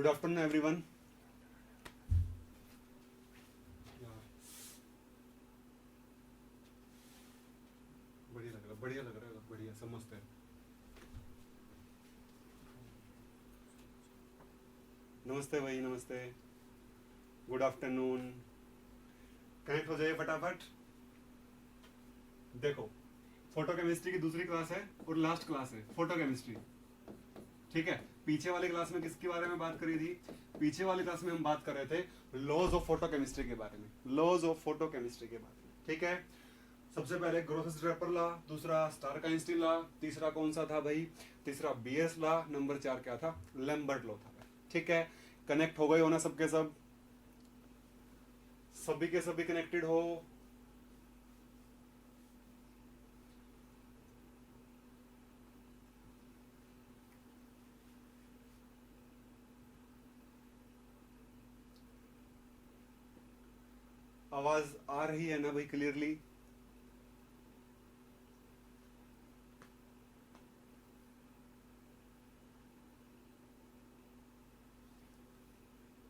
Good afternoon everyone. बढ़िया लग रहा है, बढ़िया समझते हैं। नमस्ते भाई, नमस्ते, गुड आफ्टरनून। कनेक्ट हो जाइए फटाफट। देखो, फोटो केमिस्ट्री की दूसरी क्लास है और लास्ट क्लास है फोटो केमिस्ट्री। ठीक है, पीछे वाली क्लास में किसके बारे में बात करी थी? पीछे वाली क्लास में हम बात कर रहे थे लॉज ऑफ फोटो केमिस्ट्री के बारे में, लॉज ऑफ फोटो केमिस्ट्री के बारे में। ठीक है, सबसे पहले ग्रोथस ड्रेपर ला, दूसरा स्टारकाइंस्टीन ला, तीसरा कौन सा था भाई? तीसरा बीएस ला, नंबर 4 क्या था? लैम्बर्ट लॉ था। ठीक है, कनेक्ट हो गए हो ना सबके सब? सभी के सभी कनेक्टेड हो? आवाज आ रही है ना भाई क्लियरली?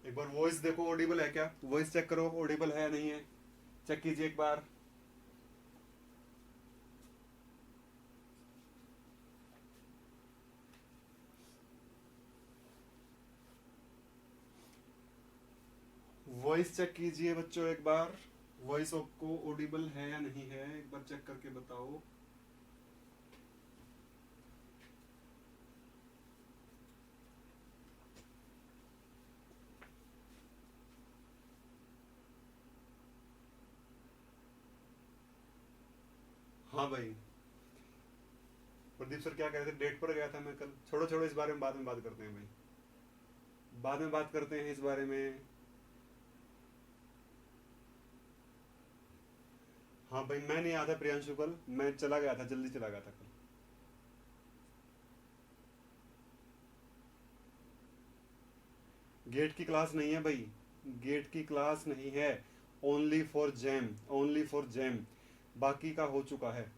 एक बार वॉइस देखो, ऑडिबल है क्या? वॉइस चेक करो, ऑडिबल है नहीं है, चेक कीजिए एक बार। वॉइस चेक कीजिए बच्चों एक बार, वॉइस आपको ऑडिबल है या नहीं है, एक बार चेक करके बताओ। हाँ भाई, प्रदीप सर क्या कह रहे थे? डेट पर गया था मैं कल। छोड़ो छोड़ो, इस बारे में बाद में बात करते हैं भाई, बाद में बात करते हैं इस बारे में। हाँ भाई, मैं नहीं आया था प्रियांशु कल, मैं चला गया था, जल्दी चला गया था कल। गेट की क्लास नहीं है भाई, गेट की क्लास नहीं है। Only for jam, only for jam, बाकी का हो चुका है।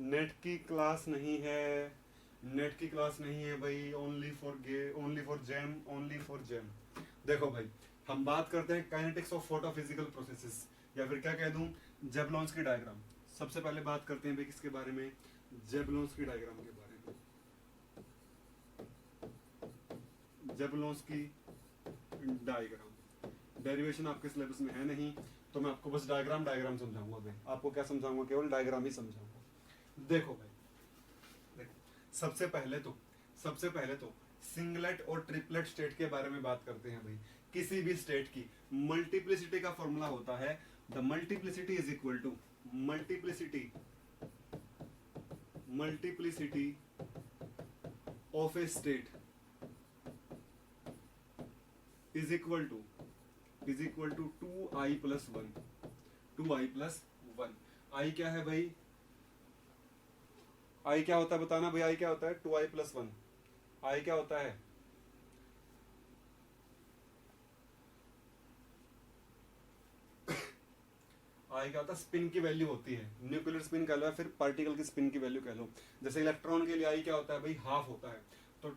नेट की क्लास नहीं है, नेट की क्लास नहीं है भाई। Only for only for jam, only for jam. देखो भाई, हम बात करते हैं kinetics of photo physical processes, या फिर क्या कह दूं, जेबलॉन्स की डायग्राम। सबसे पहले बात करते हैं भाई किसके बारे में? जेबलॉन्स की डायग्राम के बारे में। जेबलॉन्स की डायग्राम, डेरिवेशन आपके सिलेबस में है नहीं, तो मैं आपको बस डायग्राम डायग्राम समझाऊंगा भाई। आपको क्या समझाऊंगा? केवल डायग्राम ही समझाऊंगा। देखो भाई, देखो, सबसे पहले तो सिंगलेट और ट्रिपलेट स्टेट के बारे में बात करते हैं भाई। किसी भी स्टेट की मल्टीप्लिसिटी का फॉर्मूला होता है, the multiplicity is equal to multiplicity of a state is equal to 2i plus 1। 2i plus 1। I क्या है भाई? आई क्या होता है बताना भाई, आई क्या होता है? 2i plus 1। आई क्या होता है? आई क्या होता है? स्पिन की वैल्यू होती है, न्यूक्लियर स्पिन कह लो या फिर पार्टिकल की स्पिन की वैल्यू कह लो। जैसे इलेक्ट्रॉन के लिए आई क्या होता है भाई? हाफ होता है। तो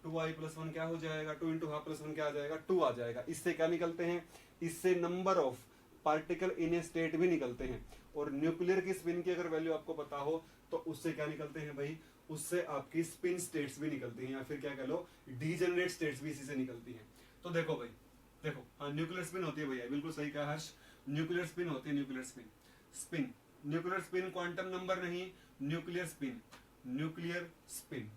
2i प्लस 1 क्या हो जाएगा? 2 इंटू हाफ प्लस 1 क्या आ जाएगा? 2 आ जाएगा। इससे क्या निकलते हैं? इससे number of particle in A state भी निकलते हैं। और न्यूक्लियर की स्पिन की अगर वैल्यू आपको पता हो तो उससे क्या निकलते हैं भाई? उससे आपकी स्पिन स्टेट्स भी निकलती हैं, या फिर क्या कह लो, डीजेनरेट स्टेट्स भी इसी से निकलती हैं। तो देखो भाई, देखो, हाँ न्यूक्लियर स्पिन होती है भैया, बिल्कुल सही कहा हर्ष, न्यूक्लियर स्पिन होती है। Nuclear spin nuclear spin quantum number नहीं, nuclear spin, nuclear spin.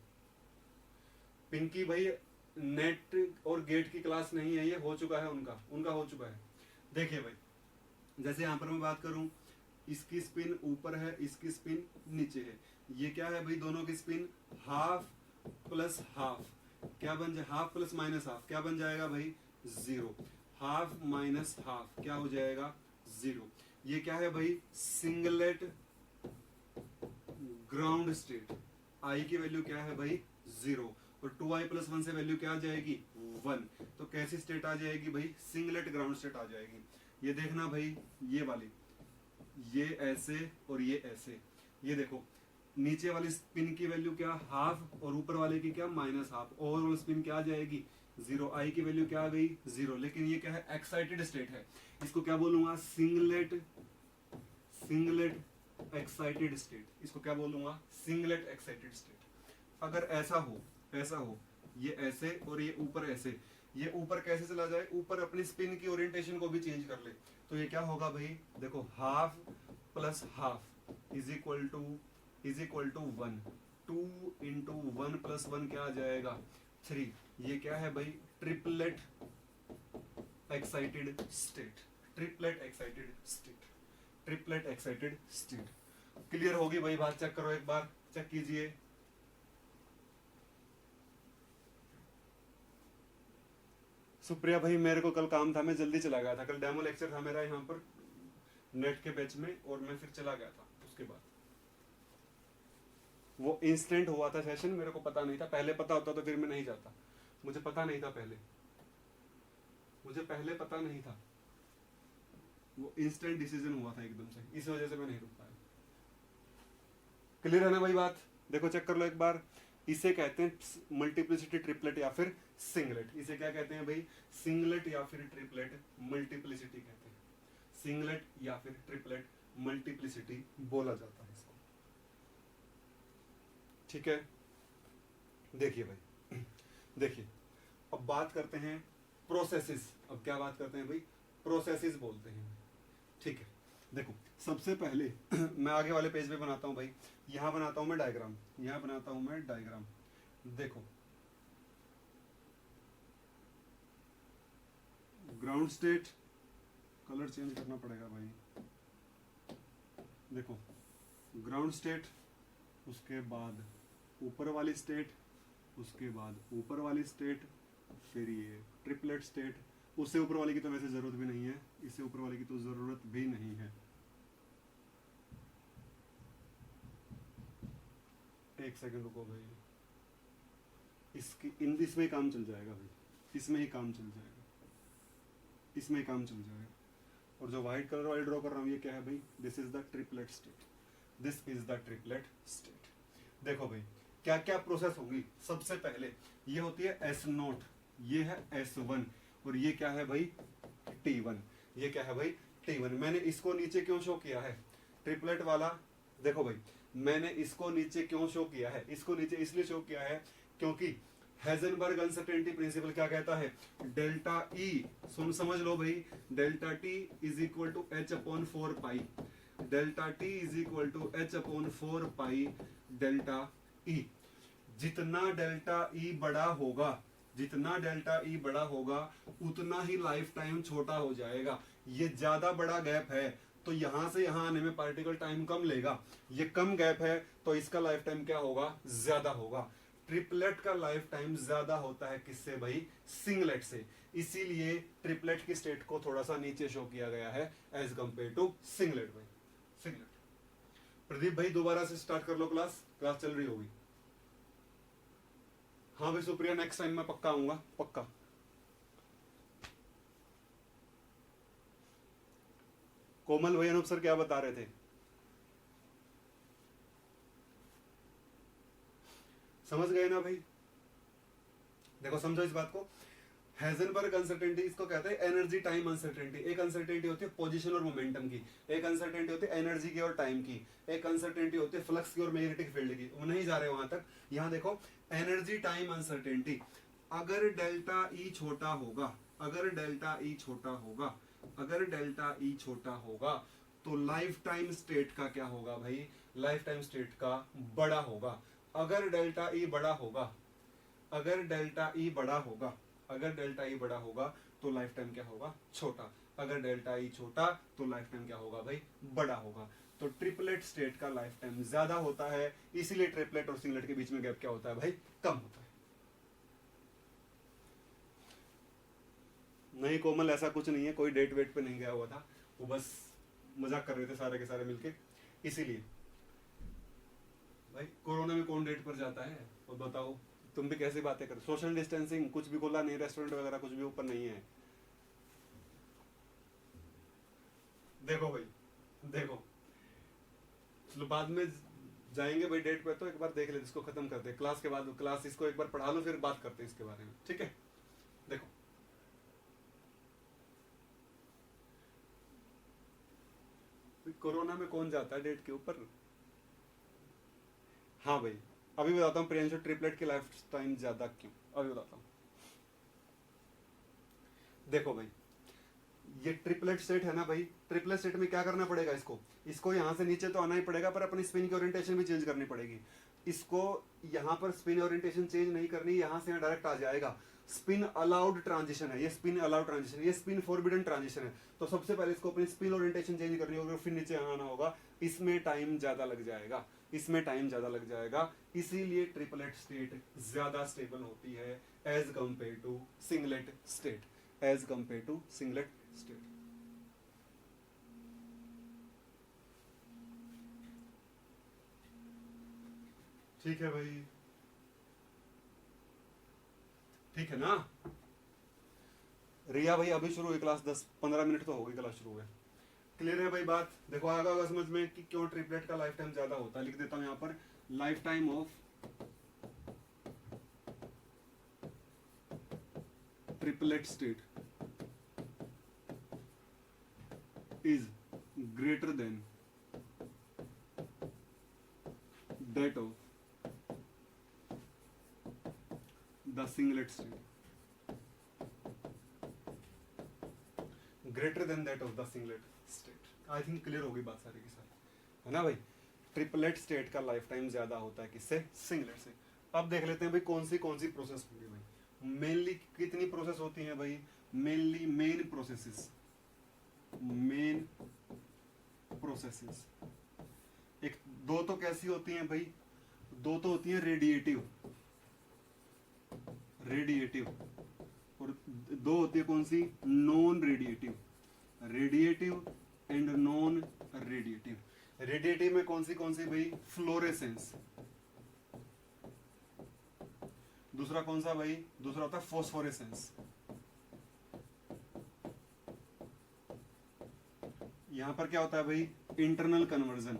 Pinki भाई, नेट और गेट की क्लास नहीं है, ये हो चुका है उनका हो चुका है। देखिए भाई, जैसे यहां पर मैं बात करूं, इसकी स्पिन ऊपर है, इसकी स्पिन नीचे है। ये क्या है भाई? दोनों की स्पिन हाफ प्लस हाफ क्या बन जाए? हाफ प्लस माइनस हाफ क्या बन जाएगा भाई? 0। हाफ माइनस हाफ क्या हो जाएगा? 0। ये क्या है भाई, सिंगलेट ग्राउंड स्टेट। आई की वैल्यू क्या है भाई 0, और 2i+1 से वैल्यू क्या आ जाएगी 1। तो कैसी स्टेट आ जाएगी भाई, सिंगलेट ग्राउंड स्टेट आ जाएगी। ये देखना भाई, ये वाली, ये ऐसे और ये ऐसे, ये देखो नीचे वाली स्पिन की वैल्यू क्या हाफ और ऊपर वाले की क्या -हाफ। ओवरऑल स्पिन क्या आ जाएगी 0। आई की वैल्यू क्या आ गई 0। लेकिन ये क्या है, एक्साइटेड स्टेट है। इसको क्या बोलूंगा, सिंगलेट एक्साइटेड स्टेट। इसको क्या बोलूंगा, सिंगलेट एक्साइटेड स्टेट। अगर ऐसा हो ये ऐसे और ये ऊपर ऐसे, ये ऊपर कैसे चला जाए, ऊपर अपनी स्पिन की ओरिएंटेशन को भी चेंज कर ले, तो ये क्या होगा भाई, देखो half plus half is equal to 1। 2 into 1 plus 1 क्या आ जाएगा 3। ये क्या है भाई, triplet excited state. Triplet excited state. Clear होगी भाई बात, चेक करो एक बार, चेक कीजिए। सुप्रिया भाई मेरे को कल काम था, मैं जल्दी चला गया था, कल डेमो लेक्चर था मेरा यहाँ पर नेट के बैच में, और मैं फिर चला गया था। उसके बाद वो इंस्टेंट हुआ था सेशन, मेरे को पता नहीं था, पहले पता होता तो फिर मैं नहीं जाता। मुझे पता नहीं था पहले पता नहीं था, वो इंस्टेंट डिसीजन हुआ था एकदम से, इस वजह से मैं नहीं रुक पाया। क्लियर है ना भाई बात, देखो चेक कर लो एक बार। इसे कहते हैं मल्टीप्लिसिटी ट्रिपलेट या फिर सिंगलेट। इसे क्या कहते हैं भाई, सिंगलेट या फिर ट्रिपलेट मल्टीप्लिसिटी कहते हैं। सिंगलेट या फिर ट्रिपलेट मल्टीप्लिसिटी बोला जाता है इसको। ठीक है, देखिए भाई, देखिए अब बात करते हैं प्रोसेसेस। अब क्या बात करते हैं भाई, प्रोसेसेस बोलते हैं। ठीक है, देखो सबसे पहले मैं आगे वाले पेज पे बनाता हूं भाई, यहां बनाता हूं मैं डायग्राम, देखो ग्राउंड स्टेट, कलर चेंज करना पड़ेगा भाई। देखो ग्राउंड स्टेट, उसके बाद ऊपर वाली स्टेट, उसके बाद ऊपर वाली स्टेट, फिर ये ट्रिपलेट स्टेट। उससे ऊपर वाले की तो वैसे जरूरत भी नहीं है, इससे ऊपर वाले की तो जरूरत भी नहीं है। एक सेकंड रुको भाई, इसमें काम चल जाएगा भाई, इसमें ही काम चल जाएगा। और जो व्हाइट कलर वाली ड्रॉ कर रहा हूँ ये क्या है भाई, this is the triplet state. देखो भाई क्या क्या प्रोसेस होगी। सबसे पहले ये होती है S0, ये है S1, और ये क्या है भाई T1। ये क्या है भाई T1। मैंने इसको नीचे क्यों शो किया है, ट्रिपलेट वाला। देखो भाई मैंने इसको नीचे क्यों शो किया है, इसको नीचे इसलिए शो किया है क्योंकि हेजनबर्ग अनसर्टेनिटी प्रिंसिपल क्या कहता है, डेल्टा ई, समझ लो भाई, delta T is equal to H/4 pi, delta T is equal to H/4 pi delta E. जितना डेल्टा ई बड़ा होगा उतना ही लाइफ टाइम छोटा हो जाएगा। ये ज्यादा बड़ा गैप है तो यहां से यहां आने में पार्टिकल टाइम कम लेगा, ये कम गैप है तो इसका लाइफ टाइम क्या होगा, ज्यादा होगा। ट्रिपलेट का लाइफ टाइम ज्यादा होता है किससे भाई, सिंगलेट से। इसीलिए ट्रिपलेट की स्टेट को थोड़ा सा नीचे शो किया गया है एज कंपेयर टू सिंगलेट भाई, सिंगलेट। प्रदीप भाई दोबारा से स्टार्ट कर लो, क्लास चल रही होगी। हाँ भाई सुप्रिया, नेक्स्ट टाइम मैं पक्का आऊंगा, पक्का। कोमल भाई अनूप सर क्या बता रहे थे, समझ गए ना भाई। देखो समझो इस बात को, हेजनबर्ग अनसर्टेनिटी इसको कहते हैं एनर्जी टाइम अनसर्टेनिटी। एक अनसर्टेनिटी होती है पोजीशन और मोमेंटम की, एक अनसर्टेनिटी होती है एनर्जी की और टाइम की, एक अनसर्टेनिटी होती है फ्लक्स की और मैग्नेटिक फील्ड की। वो नहीं जा रहे वहां तक। यहाँ देखो एनर्जी टाइम अनसर्टेनिटी, अगर डेल्टा ई छोटा होगा तो लाइफ टाइम स्टेट का क्या होगा भाई, लाइफ टाइम स्टेट का बड़ा होगा। अगर डेल्टा ई बड़ा होगा तो लाइफ टाइम क्या होगा, छोटा। अगर डेल्टा ई छोटा तो लाइफ टाइम क्या होगा भाई, बड़ा होगा। तो ट्रिपलेट स्टेट का लाइफ टाइम ज्यादा होता है, इसीलिए ट्रिपलेट और सिंगलेट के बीच में गैप क्या होता है भाई, कम होता है। नहीं कोमल ऐसा कुछ नहीं है, कोई डेट वेट पे नहीं गया हुआ था, वो बस मजाक कर रहे थे सारे के सारे मिलके। इसीलिए भाई कोरोना में कौन डेट पर जाता है, और बताओ तुम भी कैसी बातें कर, सोशल डिस्टेंसिंग कुछ भी खोला नहीं, रेस्टोरेंट वगैरह कुछ भी ऊपर नहीं है। देखो भाई देखो, चलो बाद में जाएंगे भाई डेट पे, तो एक बार देख ले, इसको खत्म कर दे क्लास के बाद, क्लास इसको एक बार पढ़ा लो फिर बात करते हैं इसके बारे में, ठीक है। देखो कोरोना में कौन जाता है डेट के ऊपर। हाँ भाई अभी बताता हूँ प्रियांशु ट्रिपलेट की लाइफ टाइम ज्यादा क्यों, अभी बताता हूँ। देखो भाई ये ट्रिपलेट सेट है ना भाई, ट्रिपलेट सेट में क्या करना पड़ेगा, इसको यहाँ से नीचे तो आना ही पड़ेगा, पर अपनी स्पिन की ओरिएंटेशन भी चेंज करनी पड़ेगी। इसको यहाँ पर स्पिन ओरिएंटेशन चेंज नहीं करनी, यहाँ से यहाँ डायरेक्ट आ जाएगा। स्पिन अलाउड ट्रांजिशन है ये, स्पिन अलाउड ट्रांजिशन, ये स्पिन फॉरबिडन ट्रांजिशन है। तो सबसे पहले इसको अपनी स्पिन ओरिएंटेशन चेंज करनी होगी, फिर नीचे आना होगा, इसमें टाइम ज्यादा लग जाएगा, इसमें टाइम ज्यादा लग जाएगा। इसीलिए ट्रिपलेट स्टेट ज्यादा स्टेबल होती है as compared to singlet state, as compared to singlet state. ठीक है भाई, ठीक है ना। रिया भाई अभी शुरू हुई क्लास, 10-15 मिनट तो हो गई क्लास शुरू हुए। क्लियर है भाई बात, देखो आगे होगा समझ में कि क्यों ट्रिपलेट का लाइफ टाइम ज्यादा होता है। लिख देता हूं यहाँ पर, life time of triplet state is greater than that of the singlet state, greater than that of the singlet state। I think clear होगी बात सारी की सारी, है ना भाई। ट्रिपलेट स्टेट का लाइफ टाइम ज्यादा होता है किससे, सिंगलेट से। अब देख लेते हैं भाई कौन सी प्रोसेस होंगी भाई। मेनली कितनी प्रोसेस होती है भाई, mainly main processes, main processes एक दो तो कैसी होती हैं भाई, दो तो होती हैं रेडिएटिव, रेडिएटिव, और दो होती है कौन सी, non radiative, radiative and non radiative. Radiative में कौन सी भाई, फ्लोरेसेंस। दूसरा कौन सा भाई, दूसरा होता है फोस्फोरेसेंस। यहां पर क्या होता है भाई, इंटरनल कन्वर्जन,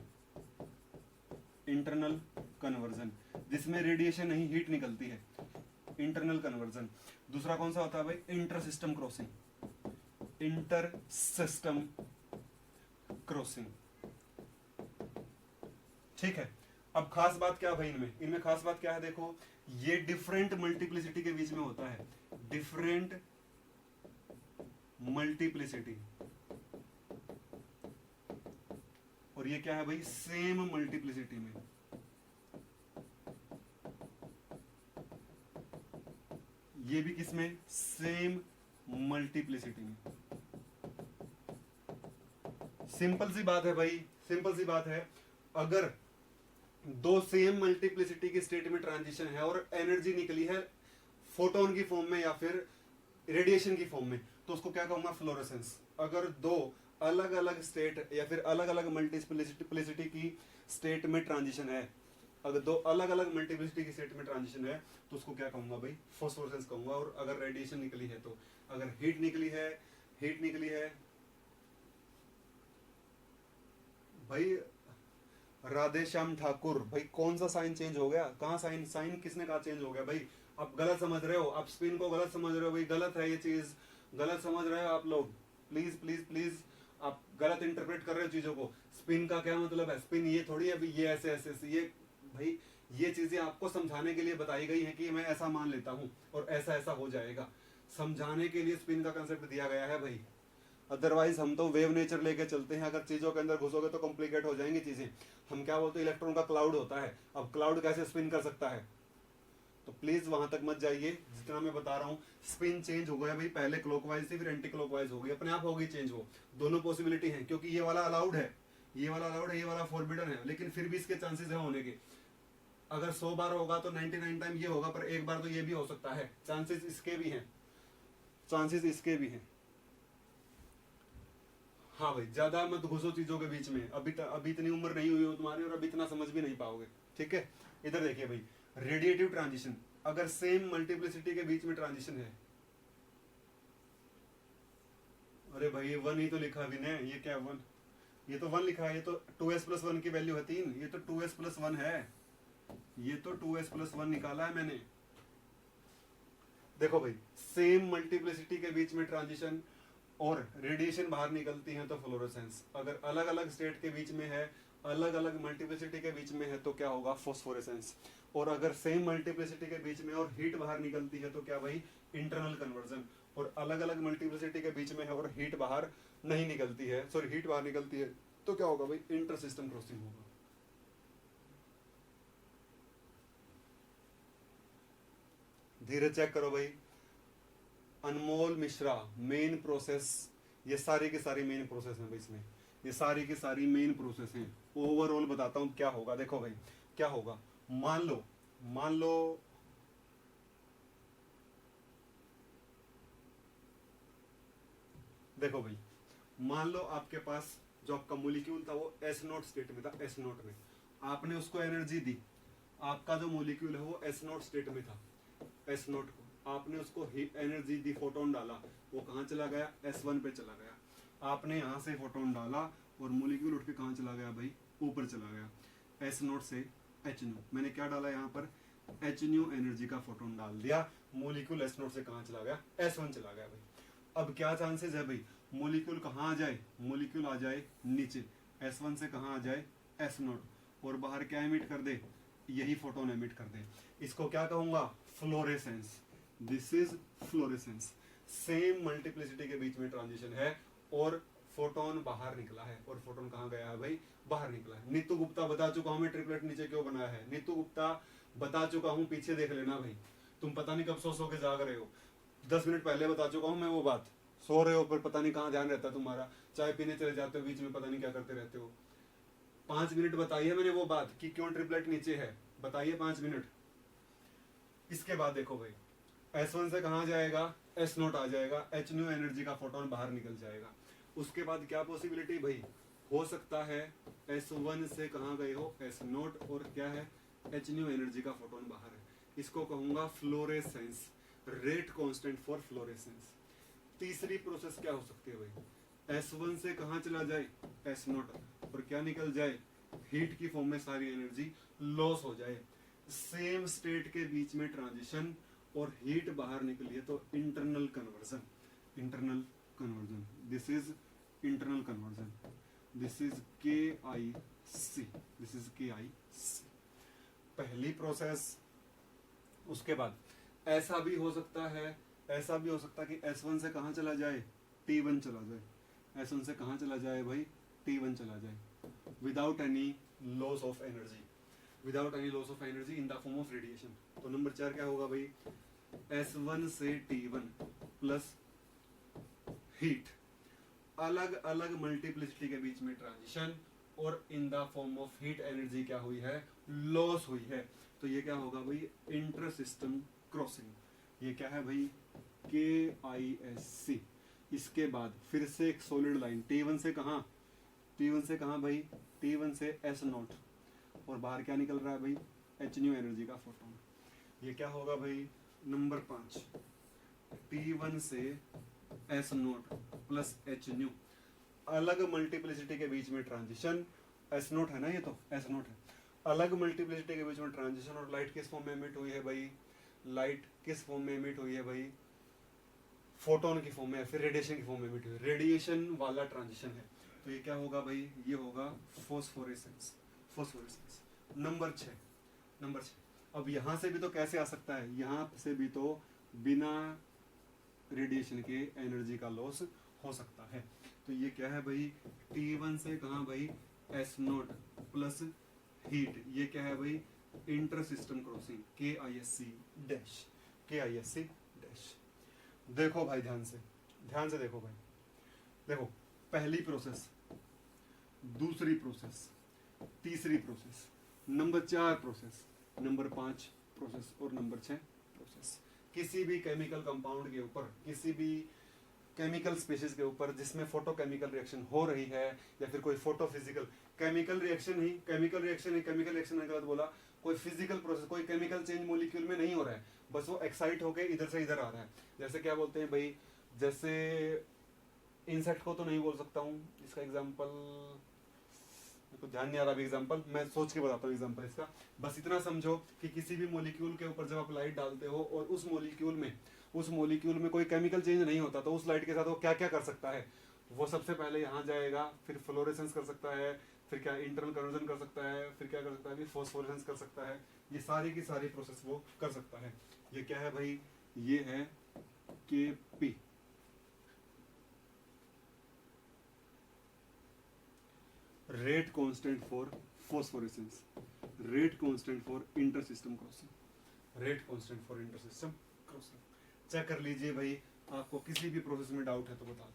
इंटरनल कन्वर्जन जिसमें रेडिएशन नहीं हीट निकलती है, इंटरनल कन्वर्जन। दूसरा कौन सा होता है भाई, inter system crossing, inter system crossing. ठीक है, अब खास बात क्या भाई इनमें खास बात क्या है, देखो ये डिफरेंट मल्टीप्लिसिटी के बीच में होता है, डिफरेंट मल्टीप्लिसिटी, और ये क्या है भाई, सेम मल्टीप्लिसिटी में। ये भी किसमें, सेम मल्टीप्लिसिटी में। सिंपल सी बात है भाई, सिंपल सी बात है, अगर दो सेम मल्टीप्लिसिटी की स्टेट में ट्रांजिशन है और एनर्जी निकली है फोटोन की फॉर्म में या फिर रेडिएशन की फॉर्म में, तो उसको क्या कहूंगा, फ्लोरेसेंस। अगर दो अलग अलग स्टेट या फिर अलग अलग मल्टीप्लिसिटी की स्टेट में ट्रांजिशन है, अगर दो अलग अलग मल्टीप्लिसिटी की स्टेट में ट्रांजिशन है, तो उसको क्या कहूंगा भाई, फोस्फोरेसेंस कहूंगा। और अगर रेडिएशन निकली है, तो अगर हीट निकली है भाई, राधे श्याम ठाकुर भाई, कौन सा साइन चेंज हो गया, कहाँ साइन किसने कहा चेंज हो गया भाई। आप गलत समझ रहे हो, आप स्पिन को गलत समझ रहे हो भाई, गलत है ये चीज, गलत समझ रहे हो आप लोग। प्लीज प्लीज प्लीज, आप गलत इंटरप्रेट कर रहे हो चीजों को। स्पिन का क्या मतलब है, स्पिन ये थोड़ी है भाई, ये ऐसे ऐसे ये भाई, ये चीजें आपको समझाने के लिए बताई गई है कि मैं ऐसा मान लेता हूँ और ऐसा ऐसा हो जाएगा, समझाने के लिए स्पिन का कंसेप्ट दिया गया है भाई। अदरवाइज हम तो वेव नेचर लेके चलते हैं, अगर चीजों के अंदर घुसोगे तो कॉम्प्लिकेट हो जाएंगी चीजें। हम क्या बोलते हैं, इलेक्ट्रॉन का क्लाउड होता है, अब क्लाउड कैसे स्पिन कर सकता है, तो प्लीज वहां तक मत जाइए। जितना मैं बता रहा हूँ, स्पिन चेंज हो गया भाई, पहले क्लॉकवाइज थी फिर एंटी क्लॉकवाइज हो गई, अपने आप हो गई चेंज। वो दोनों पॉसिबिलिटी है, क्योंकि ये वाला अलाउड है, ये वाला अलाउड है, ये वाला फॉरबिडन है, लेकिन फिर भी इसके चांसेस है होने के। अगर 100 बार होगा तो 99 टाइम ये होगा, पर एक बार तो ये भी हो सकता है, चांसेस इसके भी हैं, चांसेस इसके भी हैं। हाँ भाई, ज्यादा मत घुसो चीजों के बीच में, अभी इतनी उम्र नहीं हुई हो तुम्हारी और अभी इतना समझ भी नहीं पाओगे, ठीक है। इधर देखिए भाई, रेडिएटिव ट्रांजिशन, अगर सेम मल्टीप्लिसिटी के बीच में ट्रांजिशन है, अरे भाई 1 ही तो लिखा विनय, ये क्या 1, ये तो 1 लिखा है, ये तो 2s प्लस 1 की वैल्यू है 3, ये तो 2s प्लस 1 है, ये तो 2s प्लस 1 निकाला है मैंने। देखो भाई, सेम मल्टीप्लिसिटी के बीच में ट्रांजिशन और रेडिएशन बाहर निकलती है तो फ्लोरोसेंस, अगर अलग अलग स्टेट के बीच में है, अलग अलग मल्टीप्लिसिटी के बीच में है तो क्या होगा, फॉस्फोरेसेंस। और अगर सेम मल्टीप्लिसिटी के बीच में और हीट बाहर निकलती है तो क्या भाई, इंटरनल कन्वर्जन। और अलग अलग मल्टीप्लिसिटी के बीच में है और हीट बाहर नहीं निकलती है, सॉरी हीट बाहर निकलती है तो क्या होगा भाई, इंटर सिस्टम क्रॉसिंग होगा। धीरे चेक करो भाई, अनमोल मिश्रा, मेन प्रोसेस, ये सारी की सारी मेन प्रोसेस है भाई इसमें, ये सारी की सारी मेन प्रोसेस हैं। ओवरऑल बताता हूं क्या होगा, देखो भाई क्या होगा, मान लो देखो भाई, मान लो आपके पास जो आपका मोलिक्यूल था वो एस नोट स्टेट में था, एस नोट में आपने उसको एनर्जी दी, आपका जो मोलिक्यूल है वो एस नोट स्टेट में था, एस नोट को आपने उसको एनर्जी दी, फोटोन डाला, वो कहाँ चला गया, S1 पे चला गया। आपने यहाँ से फोटोन डाला और मोलिक्यूल उठ के कहाँ चला गया भाई, ऊपर चला गया, S नोट से H न्यू, मैंने क्या डाला यहाँ पर, H न्यू एनर्जी का फोटोन डाल दिया, मोलिक्यूल S नोट से कहाँ चला गया, S1 चला गया भाई। अब क्या चांसेस है भाई, मोलिक्यूल कहाँ आ जाए, मोलिक्यूल आ जाए नीचे, S1 से कहाँ आ जाए, S नोट, और बाहर क्या एमिट कर दे, यही फोटोन एमिट कर दे। इसको क्या कहूंगा, fluorescence, this is fluorescence. Same multiplicity के बीच में ट्रांजिशन है और फोटोन बाहर निकला है, और फोटोन कहाँ गया है भाई, बाहर निकला है। नीतू गुप्ता बता चुका हूं मैं ट्रिपलेट नीचे क्यों बनाया है, नीतू गुप्ता बता चुका हूं, पीछे देख लेना भाई, तुम पता नहीं कब सो के जाग रहे हो, 10 मिनट पहले बता चुका हूं मैं वो बात, सो रहे हो पर पता नहीं कहाँ ध्यान रहता तुम्हारा, चाय पीने चले जाते हो बीच में, पता नहीं क्या करते रहते हो। 5 मिनट बताइए मैंने वो बात कि क्यों ट्रिपलेट नीचे है, बताइए 5 मिनट। इसके बाद देखो भाई, S1 से कहाँ जाएगा, S नोट आ जाएगा, H न्यू एनर्जी का फोटोन बाहर निकल जाएगा। उसके बाद क्या पॉसिबिलिटी भाई, हो सकता है S1 से कहाँ गए हो, S नोट, और क्या है, H न्यू एनर्जी का फोटोन बाहर है, इसको कहूंगा fluorescence, rate constant for fluorescence. तीसरी प्रोसेस क्या हो सकती है भाई, S1 से कहाँ चला जाए, S नोट, और क्या निकल जाए, हीट की फॉर्म में सारी एनर्जी लॉस हो जाए। सेम स्टेट के बीच में ट्रांजिशन और हीट बाहर निकली है तो internal conversion, internal conversion, this is internal conversion, this is KIC, this is KIC, पहली प्रोसेस। उसके बाद ऐसा भी हो सकता है, ऐसा भी हो सकता है कि S1 से कहाँ चला जाए, T1 चला जाए, S1 से कहाँ चला जाए भाई, T1 चला जाए, without any loss of energy, without any loss of energy in the form of radiation. तो नंबर 4 क्या होगा भाई, S1 से T1 प्लस हीट, अलग अलग मल्टीप्लिसिटी के बीच में ट्रांजिशन और in the form of heat energy क्या हुई है, लॉस हुई है, तो ये क्या होगा भाई, इंटर सिस्टम क्रॉसिंग। ये क्या है भाई, KISC। इसके बाद फिर से एक सॉलिड लाइन, T1 से कहाँ, T1 से कहाँ भाई, T1 से S नोट, और बाहर क्या निकल रहा है भाई, H न्यू एनर्जी का फोटोन। ये क्या होगा भाई, नंबर 5, T1 से S note plus H new, अलग मल्टीप्लिसिटी के बीच में ट्रांजिशन, S नोट है ना, ये तो S नोट है, अलग मल्टीप्लिसिटी के बीच में ट्रांजिशन, और लाइट किस फॉर्म में एमिट हुई है भाई, लाइट किस फॉर्म में एमिट हुई है भाई, फोटोन की फॉर्म में, फिर रेडिएशन की फॉर्म में एमिट हुई है, रेडिएशन वाला ट्रांजिशन है, तो ये क्या होगा भाई, ये होगा फॉस्फोरेसेंस, फॉस्फोरेसेंस। नंबर 6, नंबर 6, अब यहां से भी तो कैसे आ सकता है, यहां से भी तो बिना रेडिएशन के एनर्जी का लॉस हो सकता है। तो ये क्या है भाई, T1 से कहाँ भाई, S नोट प्लस हीट, ये क्या है भाई, inter system crossing, KISC dash, KISC dash. देखो भाई ध्यान से देखो भाई, देखो पहली प्रोसेस, दूसरी प्रोसेस, तीसरी process, number 4 process, number 5 process और नंबर 6 प्रोसेस। किसी भी केमिकल कंपाउंड के ऊपर, किसी भी केमिकल स्पीशीज के ऊपर जिसमें फोटोकेमिकल रिएक्शन हो रही है, या फिर कोई फोटोफिजिकल केमिकल रिएक्शन ही केमिकल रिएक्शन ने गलत बोला, कोई फिजिकल प्रोसेस, कोई केमिकल चेंज मॉलिक्यूल में नहीं हो रहा है, बस वो एक्साइट होके इधर से इधर आ रहा है। जैसे क्या बोलते हैं भाई, जैसे इंसेक्ट को तो नहीं बोल सकता हूँ, इसका एग्जाम्पल तो ध्यान नहीं आ रहा अभी एग्जांपल, मैं सोच के बताता हूँ एग्जांपल इसका। बस इतना समझो कि किसी भी मॉलिक्यूल के ऊपर जब आप लाइट डालते हो और उस मॉलिक्यूल में कोई केमिकल चेंज नहीं होता, तो उस लाइट के साथ वो क्या क्या कर सकता है, वो सबसे पहले यहाँ जाएगा, फिर फ्लोरेसेंस कर सकता है, फिर क्या इंटरनल कन्वर्जन कर सकता है, फिर क्या कर सकता है, फॉस्फोरेसेंस कर सकता है, ये सारी की सारी प्रोसेस वो कर सकता है। ये क्या है भाई, ये है Kp, rate constant for phosphorescence, rate constant for intersystem crossing, rate constant for intersystem crossing. Check कर लीजिए भाई, आपको किसी भी प्रोसेस में डाउट है तो बता दो।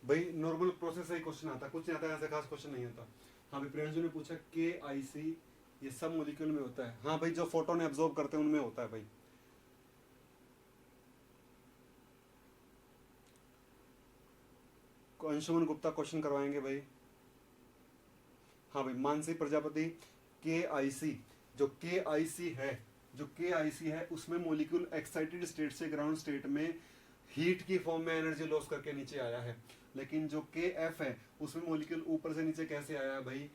भाई नॉर्मल प्रोसेस से ही क्वेश्चन आता है, कुछ नहीं आता, ऐसा खास क्वेश्चन नहीं आता। हाँ भाई, प्रियांशु ने पूछा KIC ये सब मॉलिक्यूल में होता है। हाँ भाई, जो फोटोन एब्जॉर्ब करते हैं उनमें होता है भाई। अंशुमन गुप्ता क्वेश्चन करवाएंगे भाई। हाँ भाई, मानसी प्रजापति, KIC जो KIC है उसमें मॉलिक्यूल एक्साइटेड स्टेट से ग्राउंड स्टेट में हीट की फॉर्म में एनर्जी लॉस करके नीचे आया है। लेकिन जो KF है उसमें मॉलिक्यूल ऊपर से नीचे कैसे आया भाई,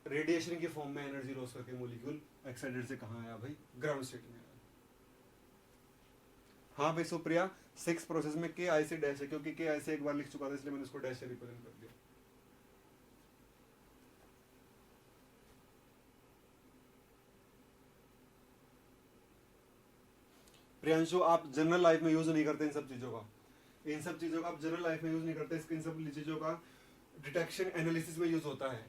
रेडिएशन की फॉर्म में एनर्जी लॉस करके मॉलिक्यूल एक्साइटेड से कहाँ आया भाई, ग्राउंड स्टेट में आया। हाँ भाई सुप्रिया, 6 प्रोसेस में KIC डैश है, क्योंकि KIC एक बार लिख चुका था इसलिए मैंने उसको डैश से रिप्रेजेंट कर दिया। प्रियांशु, आप जनरल लाइफ में यूज नहीं करते इन सब चीजों का, आप जनरल लाइफ में यूज नहीं करते, इन सब चीजों का डिटेक्शन एनालिसिस में यूज होता है।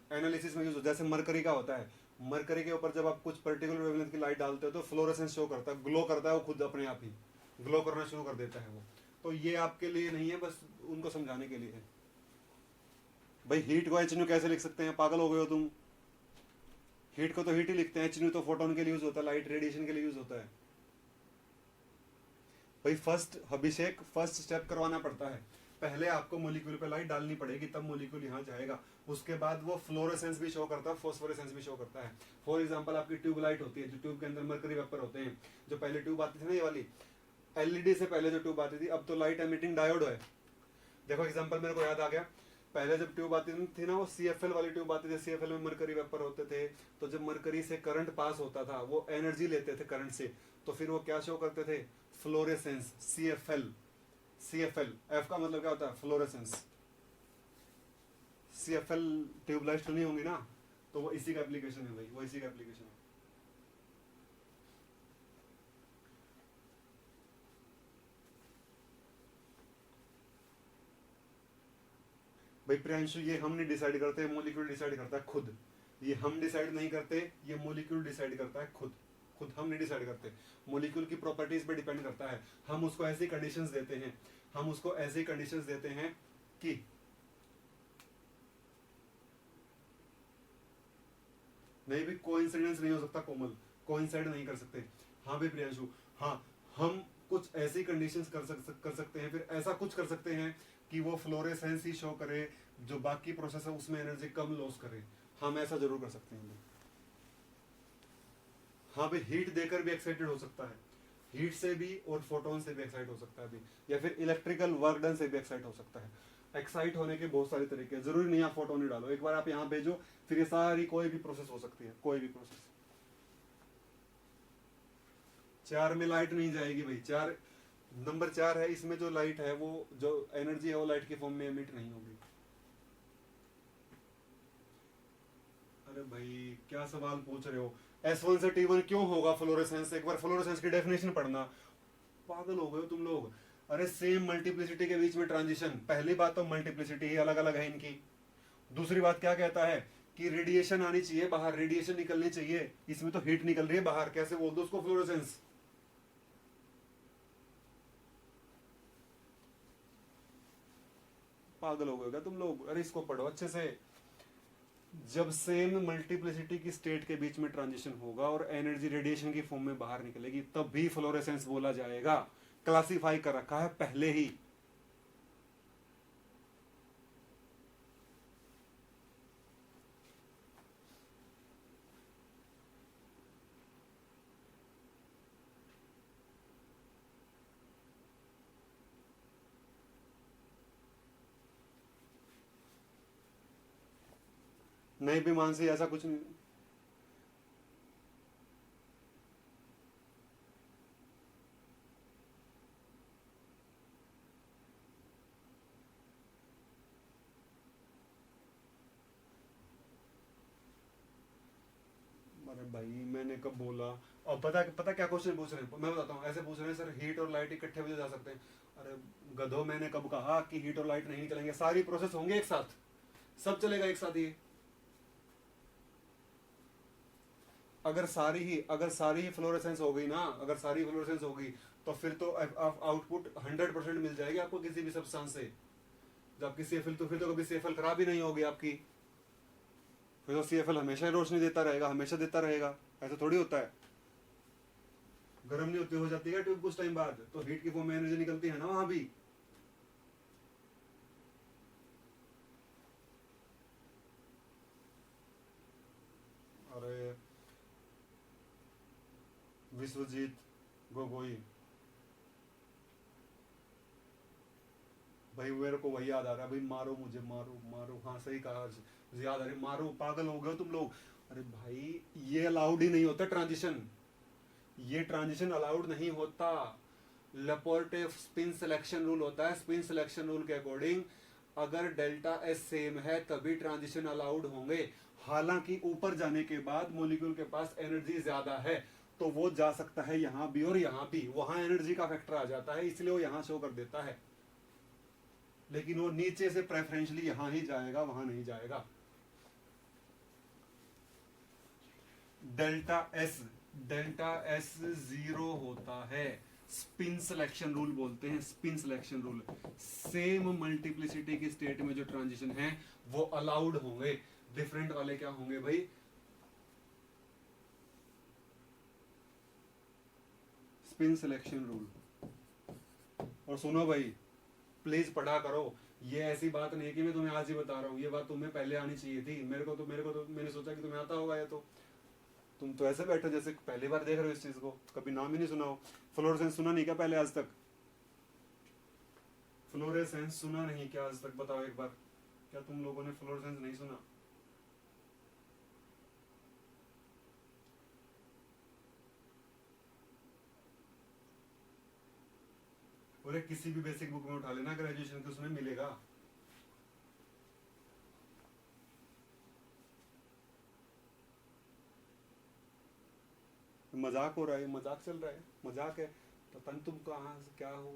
जैसे मरकरी का होता है, मरकरी के ऊपर जब आप कुछ पर्टिकुलर वेवलेंथ की लाइट डालते हो तो फ्लोरेसेंस शो करता है, ग्लो करता है, वो खुद अपने आप ही ग्लो करना शुरू कर देता है वो। तो ये आपके लिए नहीं है, बस उनको समझाने के लिए है। भाई हीट को HNU कैसे लिख सकते हैं, पागल हो गए हो तुम? हीट को तो हीट ही लिखते हैं, HNU तो फोटोन के लिए यूज होता है, लाइट रेडिएशन के लिए यूज होता है। भाई फर्स्ट स्टेप करवाना पड़ता है, पहले आपको मॉलिक्यूल पे लाइट डालनी पड़ेगी, तब मॉलिक्यूल यहाँ जाएगा। उसके बाद वो फ्लोरेसेंस भी शो करता है, फॉस्फोरेसेंस भी शो करता है। फॉर एग्जांपल आपकी ट्यूब लाइट होती है, जो ट्यूब के अंदर मरकरी वेपर होते हैं। जो पहले ट्यूब आती थी ना, ये वाली LED से पहले जो ट्यूब आती थी, अब तो लाइट एमिटिंग डायोड है। देखो एग्जांपल मेरे को याद आ गया, पहले जब ट्यूब आती थी ना, वो CFL वाली ट्यूब आती थी, CFL में मरकरी वेपर होते थे। तो जब मरकरी से करंट पास होता था, वो एनर्जी लेते थे करंट से, तो फिर वो क्या शो करते थे, फ्लोरेसेंस। CFL F का मतलब क्या होता है, फ्लोरेसेंस। CFL ट्यूबलाइट सुनी होंगी ना, तो वो इसी का एप्लीकेशन है भाई, वो इसी का एप्लीकेशन है। भाई प्रियांशु, ये हम नहीं डिसाइड करते, मॉलिक्यूल डिसाइड करता है खुद। ये हम डिसाइड नहीं करते, ये मॉलिक्यूल डिसाइड करता है खुद हम नहीं डिसाइड करते। मॉलिक्यूल की प्रॉपर्टीज पे डिपेंड करता है। हम उसको ऐसी कंडीशंस देते हैं कि नहीं भी कोइंसिडेंस नहीं हो सकता कोमल, कोइंसाइड नहीं कर सकते। हाँ भाई प्रियांशु, हाँ हम कुछ ऐसी कंडीशंस कर सकते हैं, फिर ऐसा कुछ कर सकते हैं कि वो फ्लोरेसेंस ही शो करे, जो बाकी प्रोसेस है उसमें एनर्जी कम लॉस करे। हम ऐसा जरूर कर सकते हैं। हाँ भाई, हीट देकर भी एक्साइटेड हो सकता है, हीट से भी और फोटोन से भी एक्साइट हो सकता है भी, या फिर इलेक्ट्रिकल वर्क डन से भी एक्साइट हो सकता है। एक्साइट होने के बहुत सारे तरीके हैं, जरूरी नहीं आप फोटोन ही डालो, एक बार आप यहाँ भेजो, फिर ये सारी कोई भी प्रोसेस हो सकती है, कोई भी प्रोसेस। 4 में लाइट नहीं जाएगी भाई, 4 नंबर 4 है, इसमें जो लाइट है वो जो एनर्जी है वो लाइट के फॉर्म में एमिट नहीं होगी। अरे भाई क्या सवाल पूछ रहे हो, S1 से T1 क्यों होगा फ्लोरेसेंस, एक बार फ्लोरेसेंस की डेफिनेशन पढ़ना। पागल हो गए हो तुम लोग। अरे सेम मल्टीप्लिसिटी के बीच में ट्रांजिशन, पहली बात तो मल्टीप्लिसिटी ही अलग अलग है इनकी, दूसरी बात क्या कहता है कि रेडिएशन आनी चाहिए बाहर, रेडिएशन निकलनी चाहिए, इसमें तो हीट निकल रही है बाहर, कैसे बोल दो उसको फ्लोरेसेंस। पागल हो गए क्या तुम लोग। अरे इसको पढ़ो अच्छे से। जब सेम मल्टीप्लिसिटी की स्टेट के बीच में ट्रांजिशन होगा और एनर्जी रेडिएशन की फॉर्म में बाहर निकलेगी, तब भी फ्लोरेसेंस बोला जाएगा, क्लासिफाई कर रखा है पहले ही। नहीं भी मानसी, ऐसा कुछ नहीं। अरे भाई मैंने कब बोला। और पता पता क्या क्वेश्चन पूछ रहे हैं, मैं बताता हूँ, ऐसे पूछ रहे हैं सर हीट और लाइट इकट्ठे भी जा सकते हैं। अरे गधो, मैंने कब कहा कि हीट और लाइट नहीं निकलेंगे, सारी प्रोसेस होंगे एक साथ, सब चलेगा एक साथ ही। अगर सारी ही फ्लोरेसेंस हो गई ना, अगर सारी फ्लोरेसेंस हो गई तो फिर तो आउटपुट 100% मिल जाएगी आपको किसी भी सब्सटेंस से। जब आपकी CFL, तो फिर तो कभी CFL खराब ही नहीं होगी आपकी, फिर तो CFL हमेशा ही रोशनी देता रहेगा, हमेशा देता रहेगा। ऐसा थोड़ी होता है, गर्म नहीं होती, हो जाती है ट्यूब कुछ टाइम बाद, तो हीट की फॉर्म में एनर्जी निकलती है ना वहां भी। अरे विश्वजीत गोगोई, भाई मेरे को वही याद आ रहा है भाई, मारो मुझे, मारो मारो, हाँ सही कहा, मुझे याद आ रही, मारो, पागल हो गए तुम लोग। अरे भाई ये अलाउड ही नहीं होता ट्रांजिशन, ये ट्रांजिशन अलाउड नहीं होता। लेपोर्टे स्पिन सिलेक्शन रूल होता है, स्पिन सिलेक्शन रूल के अकॉर्डिंग अगर डेल्टा एस सेम है तभी ट्रांजिशन अलाउड होंगे। हालांकि ऊपर जाने के बाद मॉलिक्यूल के पास एनर्जी ज्यादा है, तो वो जा सकता है यहां भी और यहां भी, वहां एनर्जी का फैक्टर आ जाता है, इसलिए वो यहां शो कर देता है, लेकिन वो नीचे से प्रेफरेंशली यहां ही जाएगा, वहां नहीं जाएगा। डेल्टा एस जीरो होता है, स्पिन सिलेक्शन रूल बोलते हैं, spin selection rule. Same multiplicity की स्टेट में जो ट्रांजिशन है वो अलाउड होंगे, डिफरेंट वाले क्या होंगे भाई, स्पिन सिलेक्शन रूल। और सुनो भाई, प्लीज पढ़ा करो, ये ऐसी बात नहीं है कि मैं तुम्हें आज ही बता रहा हूँ, ये बात तुम्हें पहले आनी चाहिए थी। मेरे को तो मैंने सोचा कि तुम्हें आता होगा, ये तो तुम तो ऐसे बैठे जैसे पहली बार देख रहे हो इस चीज को, कभी नाम ही नहीं सुना हो। फ्लोरेसेंस सुना नहीं क्या पहले आज तक, फ्लोरेसेंस सुना नहीं क्या आज तक, बताओ एक बार, क्या तुम लोगों ने फ्लोरेसेंस नहीं सुना। और किसी भी बेसिक बुक में उठा लेना ग्रेजुएशन के, उसमें मिलेगा। मजाक हो रहा है, मजाक चल रहा है, मजाक है, पता नहीं तुम कहाँ से क्या हो।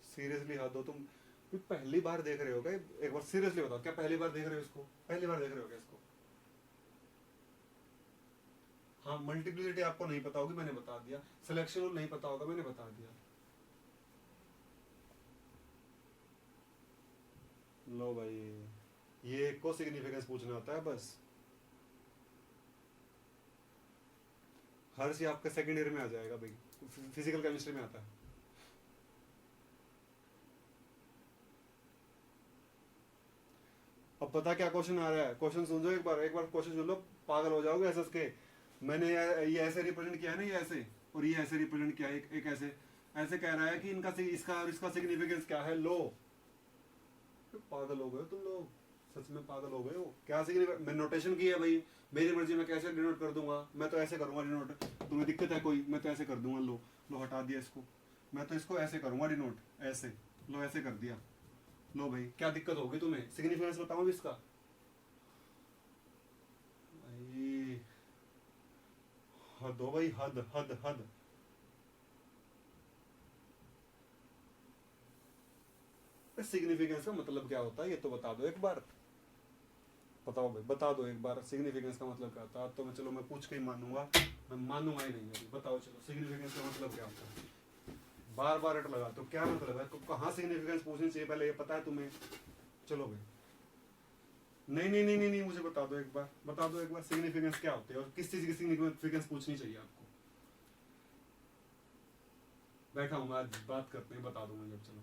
सीरियसली हद हो तुम, पहली बार देख रहे हो क्या, एक बार सीरियसली बताओ, क्या पहली बार देख रहे हो इसको, पहली बार देख रहे हो क्या इसको। हाँ मल्टीप्लिसिटी आपको नहीं पता होगी, मैंने बता दिया, सिलेक्शन रूल नहीं पता होगा, मैंने बता दिया। लो भाई, ये एक को सिग्निफिकेंस पूछना होता है बस। हर्ष ये आपका सेकंड ईयर में आ जाएगा भाई, फिजिकल केमिस्ट्री में आता है। अब पता क्या क्वेश्चन आ रहा है, क्वेश्चन सुन लो एक बार, क्वेश्चन सुन लो, पागल हो जाओगे एसएस के। मैंने ये ऐसे रिप्रेजेंट किया है ना, ये ऐसे, और ये ऐसे रिप्रेजेंट किया है, एक ऐसे ऐसे कह रहा है कि इनका इसका और इसका सिग्निफिकेंस क्या है, लो। पागल हो गए तुम लोग, सच में पागल हो गए हो। क्या सिग्निफिकेंस, मैं नोटेशन की है भाई, मेरी मर्जी मैं कैसे डिनोट कर दूंगा, मैं तो ऐसे करूंगा डिनोट। तुम्हें दिक्कत है कोई, मैं तो ऐसे कर दूंगा, लो लो हटा दिया इसको, मैं तो इसको ऐसे करूंगा डिनोट, ऐसे, लो ऐसे कर दिया। लो भाई क्या दिक्कत होगी तुम्हें, सिग्निफिकेंस बताओ अभी इसका भाई। हद हो भाई, हद हद हद। सिग्निफिकेंस का मतलब क्या होता है ये तो बता दो एक बार, बताओ भाई बता दो एक बार, सिग्निफिकेंस का मतलब क्या होता है। तो मैं चलो मैं पूछ के ही मानूंगा, मैं मानूंगा ही नहीं अभी, बताओ चलो सिग्निफिकेंस का मतलब क्या होता है। बार बार रट लगा तो क्या मतलब है, कहाँ सिग्निफिकेंस पूछनी चाहिए पहले ये पता है तुम्हें। चलो भाई, नहीं नहीं नहीं नहीं नहीं, मुझे बता दो एक बार, बता दो एक बार सिग्निफिकेंस क्या होते हैं और किस चीज की सिग्निफिकेंस पूछनी चाहिए आपको। बैठा हूँ मैं, आज बात करते हैं, बता दो मुझे, चलो।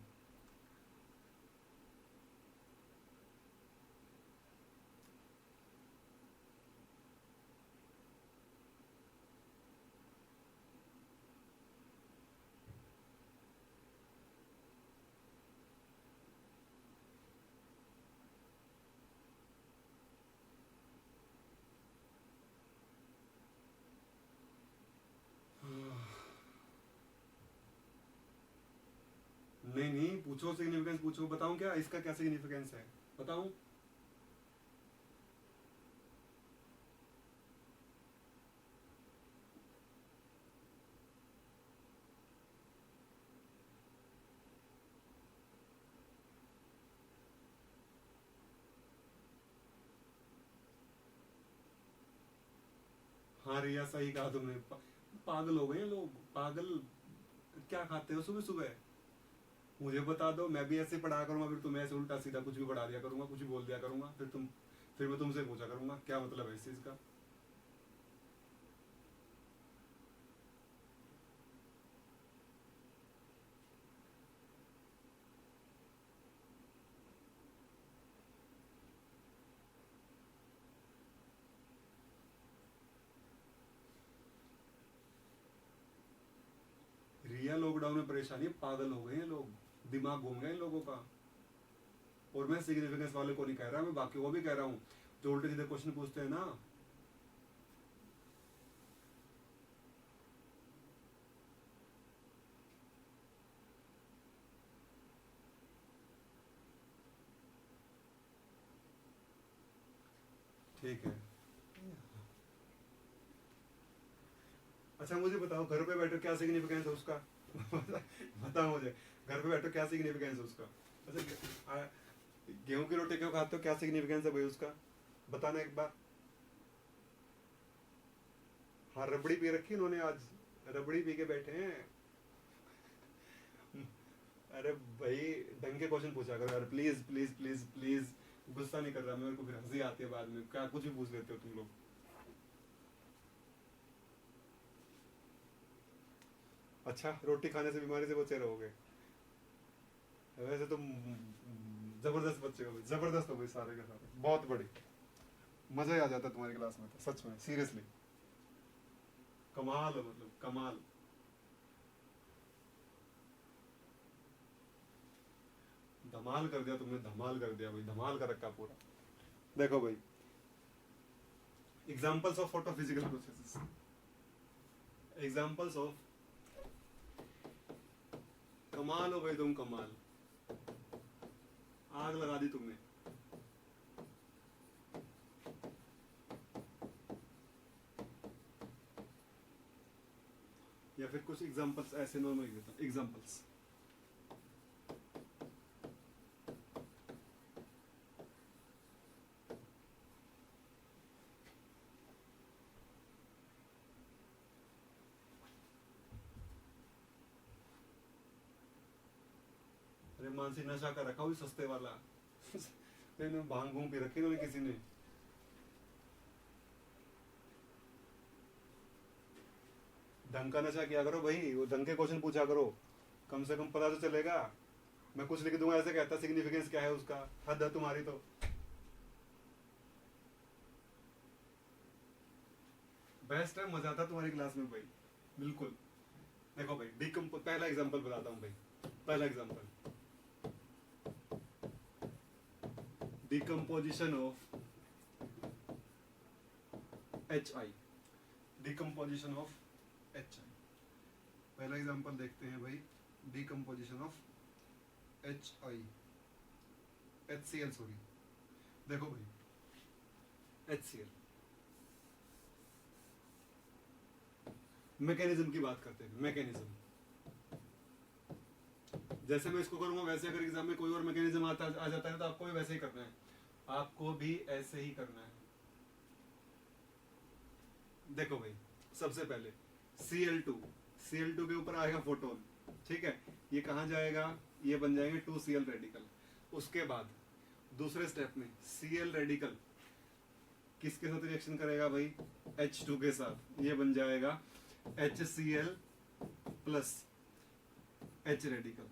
नहीं नहीं पूछो, सिग्निफिकेंस पूछो, बताऊं क्या इसका क्या सिग्निफिकेंस है, बताऊं। हाँ रिया सही कहा तुमने, पागल हो गए हैं लोग, पागल। क्या खाते हो सुबह सुबह, मुझे बता दो, मैं भी ऐसे पढ़ा करूंगा, फिर तुम्हें ऐसे उल्टा सीधा कुछ भी पढ़ा दिया करूंगा, कुछ भी बोल दिया करूंगा, फिर मैं तुमसे पूछा करूंगा क्या मतलब है इस चीज का। रिया लॉकडाउन में परेशानी है, पागल हो गए हैं लोग, दिमाग घूम गए इन लोगों का। और मैं सिग्निफिकेंस वाले को नहीं कह रहा, मैं बाकी वो भी कह रहा हूँ जो उल्टे सीधे क्वेश्चन पूछते हैं ना। ठीक है, अच्छा मुझे बताओ घर पे बैठो क्या सिग्निफिकेंस है उसका बताओ मुझे, घर पे बैठो क्या सिग्निफिकेंस है उसका। अच्छा गेहूं की रोटी क्यों खाते हो, क्या सिग्निफिकेंस है भाई उसका, बताना एक बार। हाँ रबड़ी पी रखी उन्होंने आज, रबड़ी पी के बैठे हैं। अरे भाई ढंग के क्वेश्चन पूछा करो यार, प्लीज प्लीज प्लीज प्लीज। गुस्सा नहीं कर रहा, मेरे को फिर हंसी आती है बाद में, क्या कुछ भी पूछ लेते हो तुम लोग। अच्छा रोटी खाने से बीमारी से बचे रहोगे, वैसे तुम जबरदस्त बच्चे हो भाई, जबरदस्त हो भाई, सारे के सारे बहुत बड़ी, मजा ही आ जाता है तुम्हारी क्लास में तो सच में, सीरियसली कमाल हो, मतलब कमाल। धमाल कर दिया तुमने, धमाल कर दिया भाई, धमाल कर रखा पूरा। देखो भाई, examples of photophysical processes, examples of, कमाल हो भाई तुम, कमाल, आग लगा दी तुमने। या फिर कुछ एग्जांपल्स ऐसे नॉर्मल देता हूँ, एग्जांपल्स। अरे मानसी नशा कर रखा हुई सस्ते वाला भांग भूंग पी रखी उन्होंने किसी ने। ढंग का नशा किया करो भाई, वो ढंग के क्वेश्चन पूछा करो, कम से कम पता तो चलेगा। मैं कुछ लिख दूंगा ऐसे कहता सिग्निफिकेंस क्या है उसका, हद है तुम्हारी तो। बेस्ट है, मजा आता तुम्हारी क्लास में भाई, बिल्कुल। देखो भाई पहला एग्जांपल बताता हूँ भाई, पहला example, decomposition of HI, decomposition of HI। पहला एग्जांपल देखते हैं भाई, decomposition of HI, HCl sorry. देखो भाई HCl, मैकेनिज्म की बात करते हैं, मैकेनिज्म। जैसे मैं इसको करूंगा वैसे अगर एग्जाम में कोई और मैकेनिज्म आ जाता है तो आपको भी वैसे ही करना है, आपको भी ऐसे ही करना है। देखो भाई सबसे पहले Cl2, Cl2 के ऊपर आएगा फोटोन, ठीक है, ये कहाँ जाएगा, ये बन जाएंगे 2Cl रेडिकल। उसके बाद दूसरे स्टेप में Cl रेडिकल किसके साथ रिएक्शन करेगा भाई, H2 के साथ, ये बन जाएगा HCl प्लस H रेडिकल।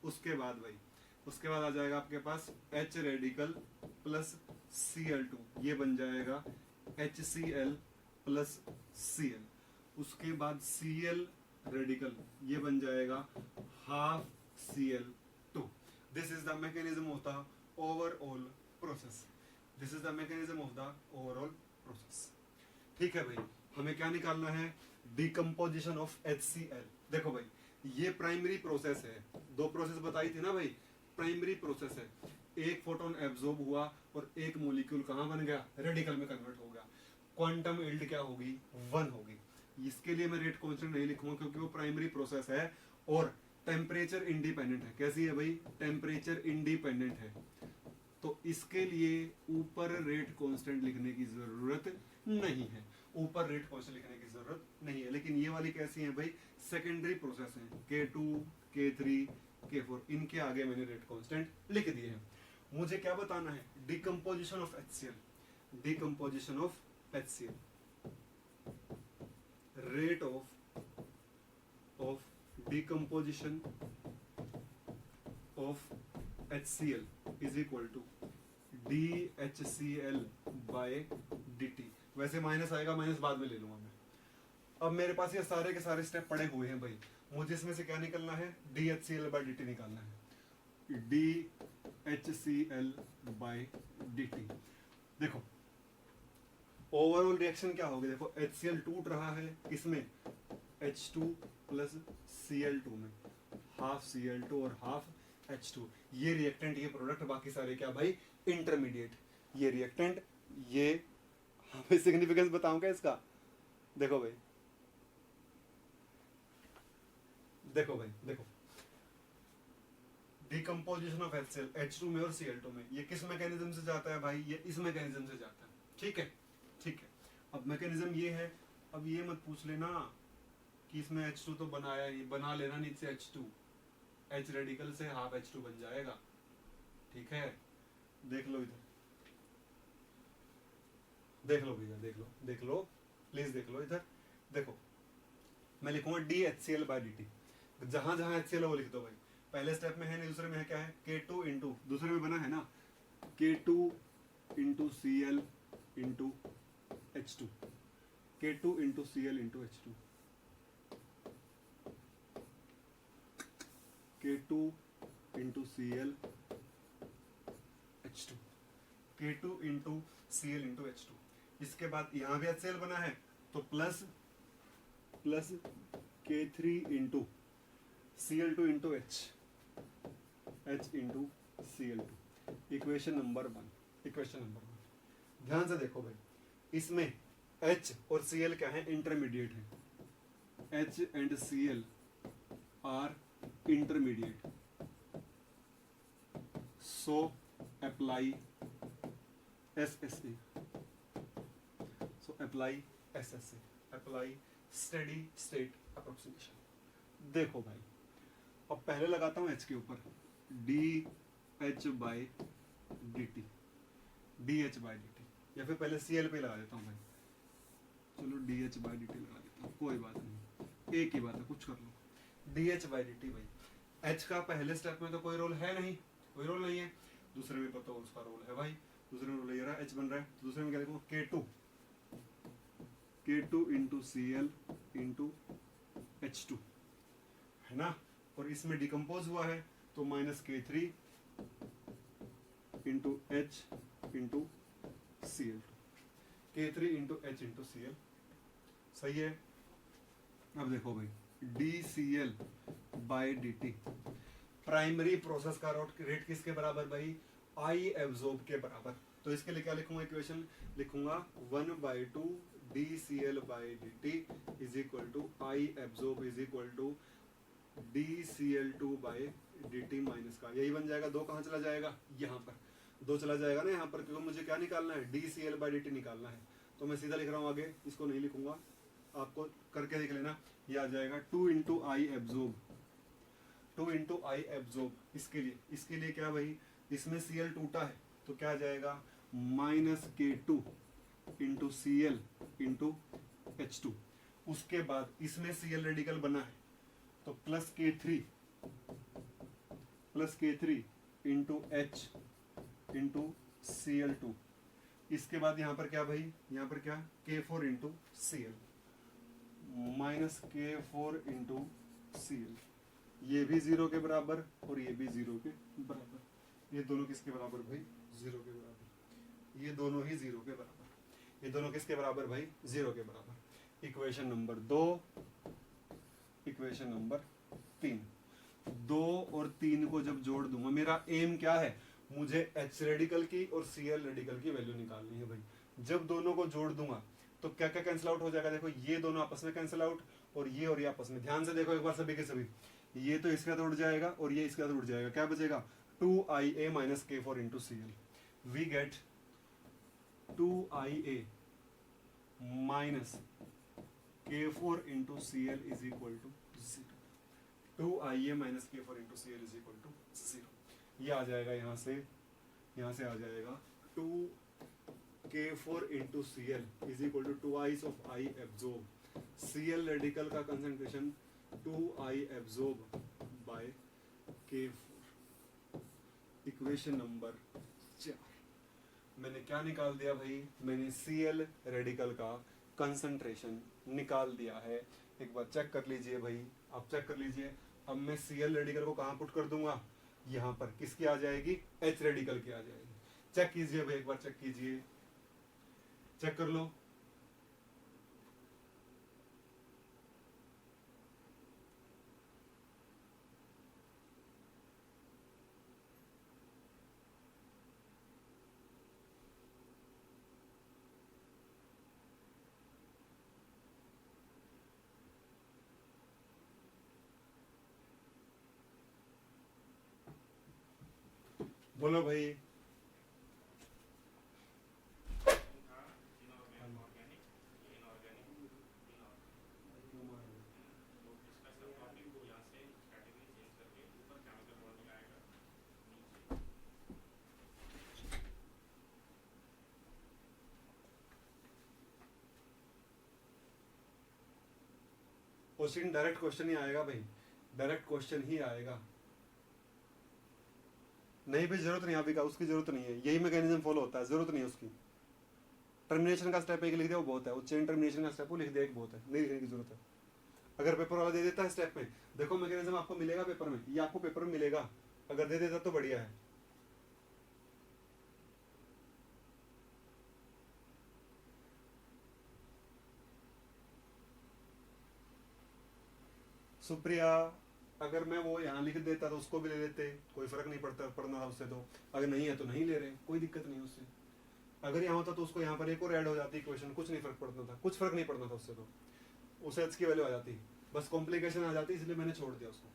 उसके बाद भाई, उसके बाद आ जाएगा आपके पास H रेडिकल प्लस Cl2, ये बन जाएगा HCl प्लस Cl। उसके बाद Cl रेडिकल, ये बन जाएगा half Cl2। This is the mechanism of the overall process, this is the mechanism of the overall process. ठीक है भाई, हमें क्या निकालना है, डिकम्पोजिशन ऑफ HCl। देखो भाई ये प्राइमरी प्रोसेस है, दो प्रोसेस बताई थी ना भाई, प्राइमरी प्रोसेस है, एक फोटोन एब्जॉर्ब हुआ और एक मॉलिक्यूल कहाँ बन गया, रेडिकल में कन्वर्ट हो गया। क्वांटम यील्ड क्या होगी, 1 होगी। इसके लिए मैं रेट कांस्टेंट नहीं लिखूंगा क्योंकि वो प्राइमरी प्रोसेस है और टेम्परेचर इंडिपेंडेंट है। कैसी है भाई, टेम्परेचर इंडिपेंडेंट है, तो इसके लिए ऊपर रेट कांस्टेंट लिखने की जरूरत नहीं है, ऊपर रेट कांस्टेंट लिखने की जरूरत नहीं है। लेकिन ये वाली कैसी है भाई, सेकेंडरी प्रोसेस है, K2 K3 K4, इनके आगे मैंने रेट कांस्टेंट लिख दिए हैं। मुझे क्या बताना है, decomposition of HCl, decomposition of HCl, rate of decomposition of HCl is equal to DHCl by dt। वैसे माइनस आएगा, माइनस बाद में ले लूंगा मैं। अब मेरे पास ये सारे के सारे स्टेप पड़े हुए हैं भाई, मुझे इसमें से क्या निकलना है, DHCl बाय dt निकालना है, DHCl बाय dt। देखो ओवरऑल रिएक्शन क्या होगी, देखो HCl टूट रहा है इसमें H2 प्लस Cl2 में, हाफ Cl2 और हाफ H2, ये रिएक्टेंट, ये प्रोडक्ट, बाकी सारे क्या भाई इंटरमीडिएट। ये रिएक्टेंट, ये हमें सिग्निफिकेंस बताऊं क्या इसका, देखो भाई, देखो भाई, देखो डिकम्पोजिशन ऑफ HCl H2 में और Cl2 में, ये किस मैकेनिज्म से जाता है भाई, ये इस मैकेनिज्म से जाता है। ठीक है, ठीक है, अब मैकेनिज्म ये है। अब ये मत पूछ लेना कि इसमें H2 तो बनाया ही, बना लेना नीचे H2, H रेडिकल से हाफ H2 बन जाएगा। ठीक है, देख लो इधर, देख लो भैया, देख लो, देख लो प्लीज, देख लो इधर। देखो मैं लिखूंगा DHCl बाय dt, जहां जहां HCl है वो लिख दो भाई। पहले स्टेप में है नहीं, दूसरे में है क्या है, K2 इंटू, दूसरे में बना है ना K2 into Cl into H2, K2 into Cl into H2, K2 into Cl H2, K2 into Cl into H2। इसके बाद यहाँ भी HCl बना है तो plus plus K3 into Cl2 into H, H into Cl2। Equation number 1, equation number 1। ध्यान से देखो भाई, इसमें H और Cl क्या है, इंटरमीडिएट है, H and Cl are intermediate, so apply SSA, so apply SSA, apply steady state approximation. देखो भाई अब पहले लगाता हूं H के ऊपर DH by dt, DH by dt, या फिर पहले Cl पे लगा देता हूं भाई, चलो DH बाई dt लगा देता हूं, कोई बात नहीं। एक ही बात है, कुछ कर लो, D H by D T. भाई एच का पहले स्टेप में तो कोई रोल है नहीं, कोई रोल नहीं है, दूसरे में पता हो उसका रोल है भाई, दूसरे में रोल ये रहा, एच बन रहा है, तो दूसरे में क्या लिखूंगा, K2 into Cl into H2 है ना, और इसमें डिकम्पोज हुआ है तो minus K3 into H into Cl, K3 into H into Cl, सही है। अब देखो भाई DCl by dt, primary process का रेट किसके बराबर भाई, आई एब्जॉर्ब के बराबर, तो इसके लिए क्या लिखूंगा, इक्वेशन लिखूंगा 1/2 DCl by dt is equal to I absorb is equal to DCl2 by dt minus का, यही बन जाएगा, दो कहाँ चला जाएगा, यहाँ पर दो चला जाएगा ना यहाँ पर, क्योंकि मुझे क्या निकालना है, DCl बाई dt निकालना है, तो मैं सीधा लिख रहा हूँ आगे, इसको नहीं लिखूंगा, आपको करके देख लेना, ये आ जाएगा 2 इंटू आई एब्जॉर्ब, 2 इंटू आई एब्जॉर्ब, इसके लिए क्या भाई, इसमें Cl टूटा है तो क्या आ जाएगा, minus K2 into Cl into H2, उसके बाद इसमें Cl रेडिकल बना है तो plus K3 into H into Cl2, इसके बाद यहाँ पर क्या भाई, यहाँ पर क्या, K4 into Cl minus K4 into Cl, ये भी 0 के बराबर और ये भी 0 के बराबर, ये दोनों किसके बराबर भाई, 0 के बराबर, ये दोनों ही 0 के बराबर, ये दोनों किसके बराबर भाई, 0 के बराबर। इक्वेशन नंबर 2, इक्वेशन नंबर 3, 2 और 3 को जब जोड़ दूंगा, मेरा एम क्या है, मुझे H रेडिकल की और Cl रेडिकल की वैल्यू निकालनी है भाई। जब दोनों को जोड़ दूंगा तो क्या क्या कैंसिल आउट हो जाएगा, देखो ये दोनों आपस में कैंसिल आउट और ये आपस में, ध्यान से देखो एक बार सभी के सभी, ये तो इसके साथ उड़ जाएगा और ये इसके साथ उड़ जाएगा, क्या बचेगा, 2IA minus K4 into Cl, we get 2IA minus K4 into Cl is equal to 0, 2IA minus K4 into Cl is equal to 0, ये आ जाएगा यहाँ से आ जाएगा 2K4 into Cl is equal to 2 of I absorb, Cl radical का concentration 2I absorb by K4, equation number 4। मैंने क्या निकाल दिया भाई, मैंने Cl रेडिकल का कंसंट्रेशन निकाल दिया है, एक बार चेक कर लीजिए भाई, आप चेक कर लीजिए। अब मैं Cl रेडिकल को कहाँ पुट कर दूंगा, यहाँ पर, किसकी आ जाएगी, H रेडिकल की आ जाएगी, चेक कीजिए भाई, एक बार चेक कीजिए, चेक कर लो। बोलो भाई, क्वेश्चन डायरेक्ट क्वेश्चन ही आएगा भाई, डायरेक्ट क्वेश्चन ही आएगा, नहीं भाई जरूरत नहीं, अभी का उसकी जरूरत नहीं है, यही मैकेनिज्म फॉलो होता है, जरूरत नहीं है उसकी। टर्मिनेशन का स्टेप एक लिख दिया वो बहुत है, वो चेन टर्मिनेशन का स्टेप वो लिख दिया एक बहुत है, नहीं लिखने की जरूरत है। अगर पेपर वाला दे देता है स्टेप में, देखो मैकेनिज्म आपको मिलेगा पेपर में, ये आपको पेपर में मिलेगा, अगर दे देता तो बढ़िया है। सुप्रिया, अगर मैं वो यहाँ लिख देता तो उसको भी ले लेते, कोई फर्क नहीं पड़ता, पढ़ना था उससे, तो अगर नहीं है तो नहीं ले रहे, कोई दिक्कत नहीं उससे। अगर यहाँ होता तो उसको यहाँ पर एक और ऐड हो जाती इक्वेशन, कुछ नहीं फर्क पड़ता था, कुछ फर्क नहीं पड़ता था उससे, तो उसे एच की वैल्यू आ जाती, बस कॉम्प्लिकेशन आ जाती, इसलिए मैंने छोड़ दिया उसको,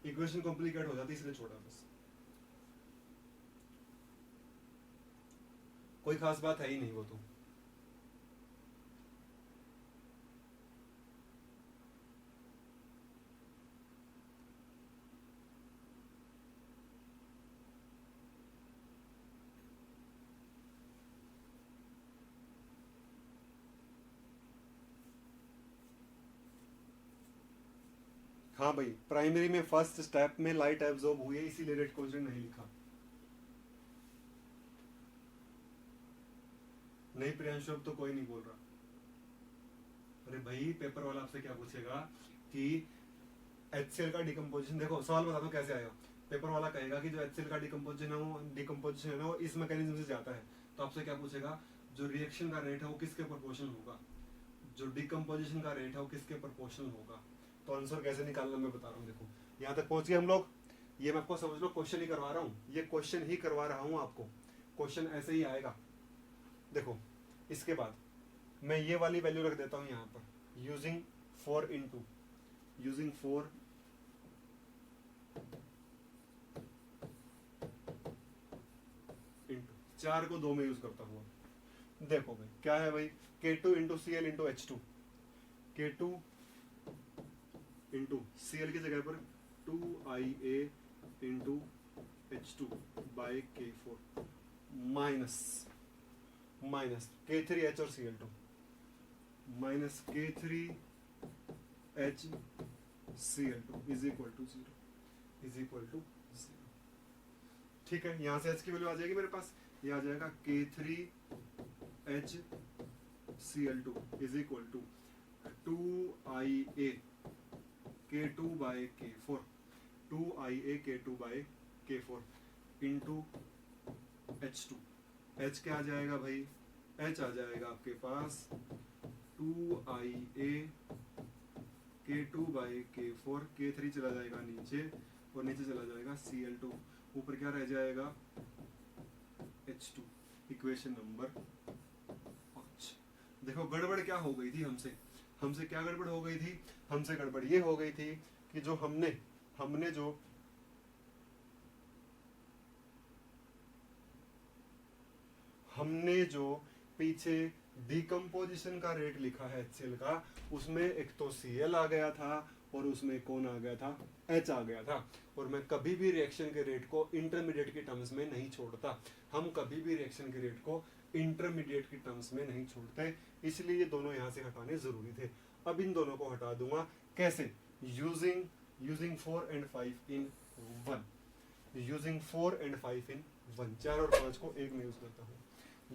इक्वेशन कॉम्प्लिकेट हो जाती इसलिए छोड़ा, बस कोई खास बात है ही नहीं वो तो। हाँ भाई, प्राइमरी में फर्स्ट स्टेप में लाइट एब्जॉर्ब हुई है, इसीलिए रेट कांस्टेंट नहीं लिखा। नहीं प्रियांशु, अब तो कोई नहीं बोल रहा। अरे भाई पेपर वाला आपसे क्या पूछेगा कि HCl का डिकम्पोजिशन, देखो सवाल बता दो कैसे आएगा। पेपर वाला कहेगा कि जो HCl का डिकम्पोजिशन है ना वो इस मैकेनिज्म से जाता है, तो आपसे क्या पूछेगा, जो रिएक्शन का रेट है वो किसके प्रोपोर्शनल होगा, जो डिकम्पोजिशन का रेट है वो किसके प्रोपोर्शनल होगा। तो आंसर कैसे निकालना मैं बता रहा हूँ। देखो यहाँ तक पहुंच गए हम लोग, ये मैं आपको समझ लो क्वेश्चन ही करवा रहा हूँ, ये क्वेश्चन ही करवा रहा हूँ आपको, क्वेश्चन ऐसे ही आएगा। देखो इसके बाद मैं ये वाली वैल्यू रख देता हूँ यहाँ पर, यूजिंग 4 इंटू 4 को 2 में यूज करता हुआ। देखो भाई क्या है भाई, K2 into CL into H2, K2 into CL की जगह पर 2IA into H2 by K4 minus K3H और Cl2 minus K3H Cl2 is equal to 0। ठीक है, यहां से H की वैल्यू आ जाएगी मेरे पास, ये आ जाएगा K3H Cl2 is equal to 2IA K2 by K4, 2IA K2 by K4 into H2। H क्या आ जाएगा भाई, H आ जाएगा आपके पास 2IA K2 by K4, K3 चला जाएगा नीचे और नीचे चला जाएगा Cl2, ऊपर क्या रह जाएगा H2। Equation number 5। देखो गड़बड़ क्या हो गई थी हमसे क्या गड़बड़ हो गई थी, हमसे गड़बड़ ये हो गई थी कि जो हमने जो पीछे डिकम्पोजिशन का रेट लिखा है HCl का, उसमें एक तो Cl आ गया था और उसमें कौन आ गया था, H आ गया था। और मैं कभी भी रिएक्शन के रेट को इंटरमीडिएट के टर्म्स में नहीं छोड़ता, हम कभी भी रिएक्शन के रेट को इंटरमीडिएट की टर्म्स में नहीं छोड़ते, इसलिए ये दोनों यहाँ से हटाने जरूरी थे। अब इन दोनों को हटा दूंगा कैसे, using 4 and 5 in 1, using 4 and 5 in 1, 4 और 5 को एक में यूज करता हूँ,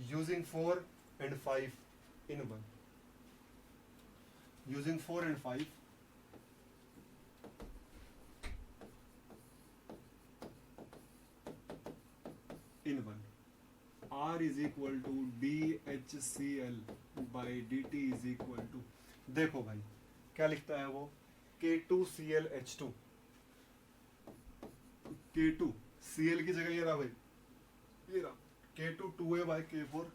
using 4 and 5 in 1, using 4 and 5 in 1, R is equal to DHCl by DT is equal to, देखो भाई क्या लिखता है वो, K2ClH2, K2 Cl की जगह ये रहा भाई, ये रहा K2 2A by K4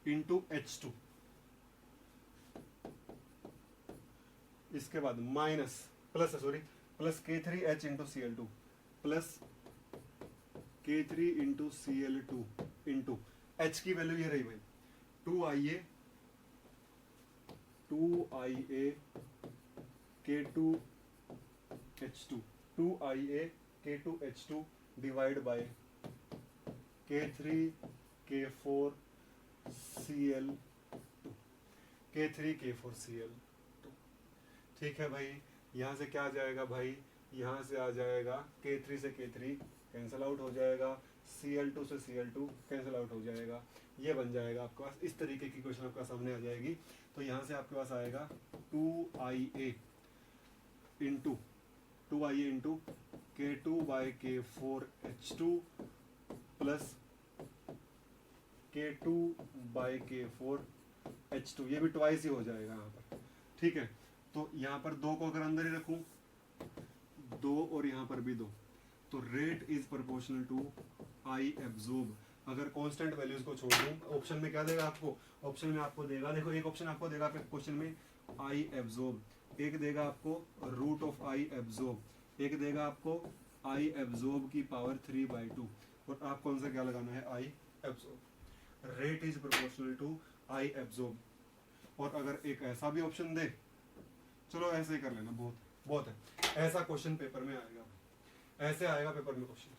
into H2, इसके बाद plus K3H into Cl2 plus K3 into Cl2 into H की वैल्यू ये रही भाई 2IA K2H2 2IA K2H2 divide by K3 K4 Cl2 K3 K4 Cl2। ठीक है भाई, यहाँ से क्या आ जाएगा भाई, यहाँ से आ जाएगा K3 से K3 कैंसिल आउट हो जाएगा, Cl2 से Cl2 कैंसिल आउट हो जाएगा, ये बन जाएगा आपके पास, इस तरीके की क्वेश्चन आपका सामने आ जाएगी। तो यहाँ से आपके पास आएगा 2IA into K2 by K4 H2 plus K2 by K4 H2, ये भी ट्वाइस ही हो जाएगा यहाँ पर। ठीक है, तो यहाँ पर 2 को अगर अंदर ही रखूं 2 और यहाँ पर भी 2, तो rate is proportional to I absorb. अगर कांस्टेंट वैल्यूज को छोड़ दूं, ऑप्शन में क्या देगा आपको, ऑप्शन में आपको देगा, देखो एक ऑप्शन आपको देगा क्वेश्चन में I एब्जॉर्ब, एक देगा आपको रूट ऑफ I एब्जॉर्ब, एक देगा आपको I एब्जॉर्ब की पावर 3/2, और आपको आंसर क्या लगाना है, I absorb. Rate is proportional to I absorb. और अगर एक ऐसा भी ऑप्शन दे, चलो ऐसे ही कर लेना, बहुत है, ऐसा क्वेश्चन पेपर में आएगा, ऐसे आएगा पेपर में क्वेश्चन।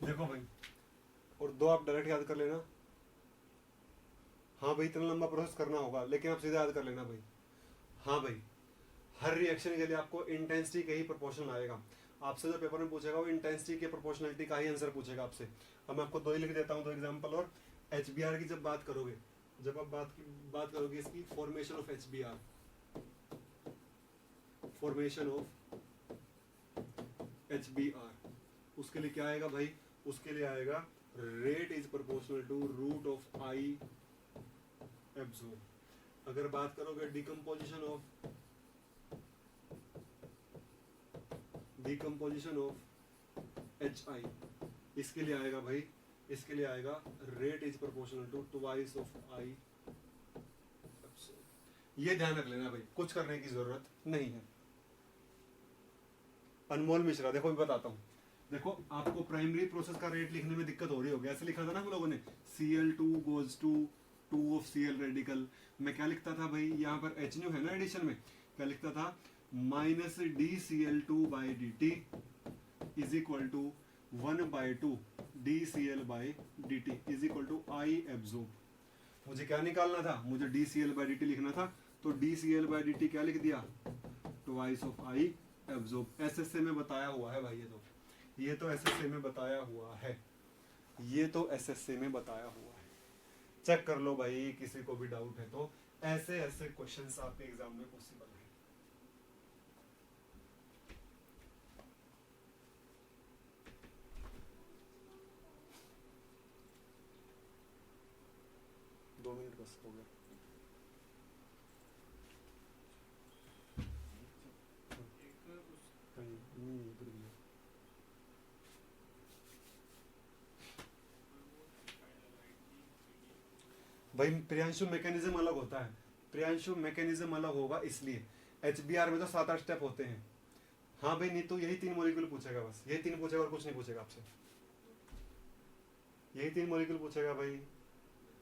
देखो भाई, और 2 आप डायरेक्ट याद कर लेना। हाँ भाई इतना लंबा प्रोसेस करना होगा, लेकिन आप सीधा याद कर लेना भाई। हाँ भाई, हर रिएक्शन के लिए आपको इंटेंसिटी का ही प्रोपोर्शनल आएगा। आपसे जो पेपर में पूछेगा वो इंटेंसिटी के प्रोपोर्शनलिटी का ही आंसर पूछेगा आपसे। अब मैं आपको 2 ही लिख देता हूँ, 2 एग्जांपल। और HBR की जब बात करोगे, जब आप बात करोगे इसकी, formation of HBR, formation of HBR, उसके लिए क्या आएगा भाई? उसके लिए आएगा rate is proportional to root of I absorb. अगर बात करोगे डिकम्पोजिशन ऑफ HI, इसके लिए आएगा भाई, इसके लिए आएगा rate is proportional to twice of I absorb. ये ध्यान रख लेना भाई, कुछ करने की जरूरत नहीं है। अनमोल मिश्रा, देखो मैं बताता हूँ। देखो आपको प्राइमरी प्रोसेस का रेट लिखने में दिक्कत हो रही होगी, ऐसे लिखा था ना हम लोगों ने, Cl2 goes to 2 of Cl radical. मैं क्या लिखता था भाई, यहाँ पर H है ना एडिशन में, क्या लिखता था? -dCl2/dt is equal to 1/2 dCl/dt is equal to I absorb. मुझे क्या निकालना था? मुझे dCl/dt लिखना था, तो dCl/dt क्या लिख दिया? Twice of I absorb. SSA में बताया हुआ है भाई, ये तो SSA में बताया हुआ है, ये तो SSA में बताया हुआ है। चेक कर लो भाई, किसी को भी डाउट है तो। ऐसे ऐसे क्वेश्चंस आपके एग्जाम में पॉसिबल है। दो मिनट बस हो गया। भाई प्रियांशु मैकेनिज्म अलग होता है, प्रियांशु मैकेनिज्म अलग होगा इसलिए। HBR में तो 7-8 स्टेप होते हैं। हाँ भाई, नहीं तो यही 3 मॉलिक्यूल पूछेगा, बस यही 3 पूछेगा और कुछ नहीं पूछेगा आपसे, यही 3 मॉलिक्यूल पूछेगा भाई।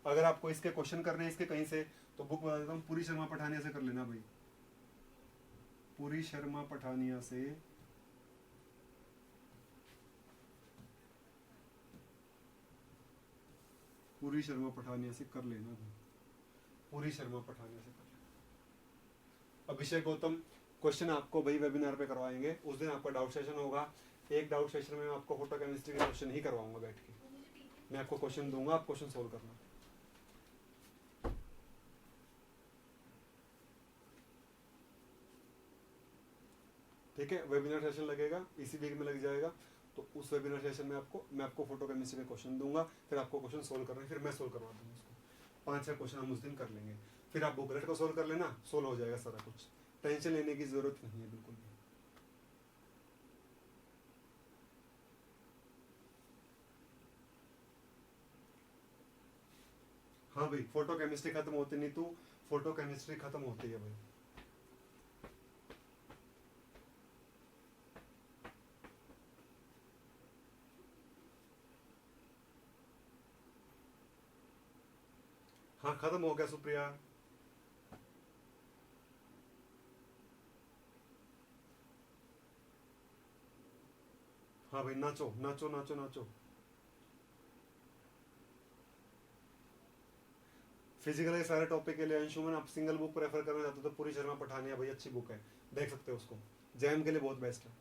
अगर आपको इसके क्वेश्चन करने हैं इसके कहीं से, तो बुक बता देता हूँ, पूरी शर्मा पठानिया से कर लेना भाई, पूरी शर्मा पठानिया से। पूरी शर्मा पठानिया से कर लेना भाई, पूरी शर्मा पठानिया से कर लेना। अभिषेक गौतम, क्वेश्चन आपको भाई वेबिनार पे करवाएंगे, उस दिन आपका डाउट सेशन होगा। एक डाउट सेशन में आपको फोटो केमिस्ट्री के क्वेश्चन ही करवाऊंगा बैठ के, मैं आपको क्वेश्चन दूंगा, आप क्वेश्चन सोल्व करना। ठीक है, वेबिनार सेशन लगेगा, इसी वीक में लग जाएगा। तो उस वेबिनार सेशन में मैं आपको फोटो केमिस्ट्री के क्वेश्चन दूंगा, फिर आपको क्वेश्चन सोल्व करना है, फिर मैं सोल्व करवा दूंगा उसको। 5-6 क्वेश्चन हम उस दिन कर लेंगे, फिर आप बुकलेट को सोल्व कर लेना, सोल्व हो जाएगा सारा कुछ, टेंशन लेने की जरूरत नहीं है बिल्कुल भी। हाँ भाई, फोटो केमिस्ट्री खत्म होती नहीं, तो फोटो केमिस्ट्री खत्म होती है भाई। हाँ खत्म हो गया सुप्रिया। हाँ भाई, नाचो नाचो नाचो नाचो। फिजिकल के सारे टॉपिक के लिए अंशुमन, आप सिंगल बुक प्रेफर करना चाहते हो तो पूरी शर्मा पठानिया भाई अच्छी बुक है, देख सकते हो उसको, जैम के लिए बहुत बेस्ट है।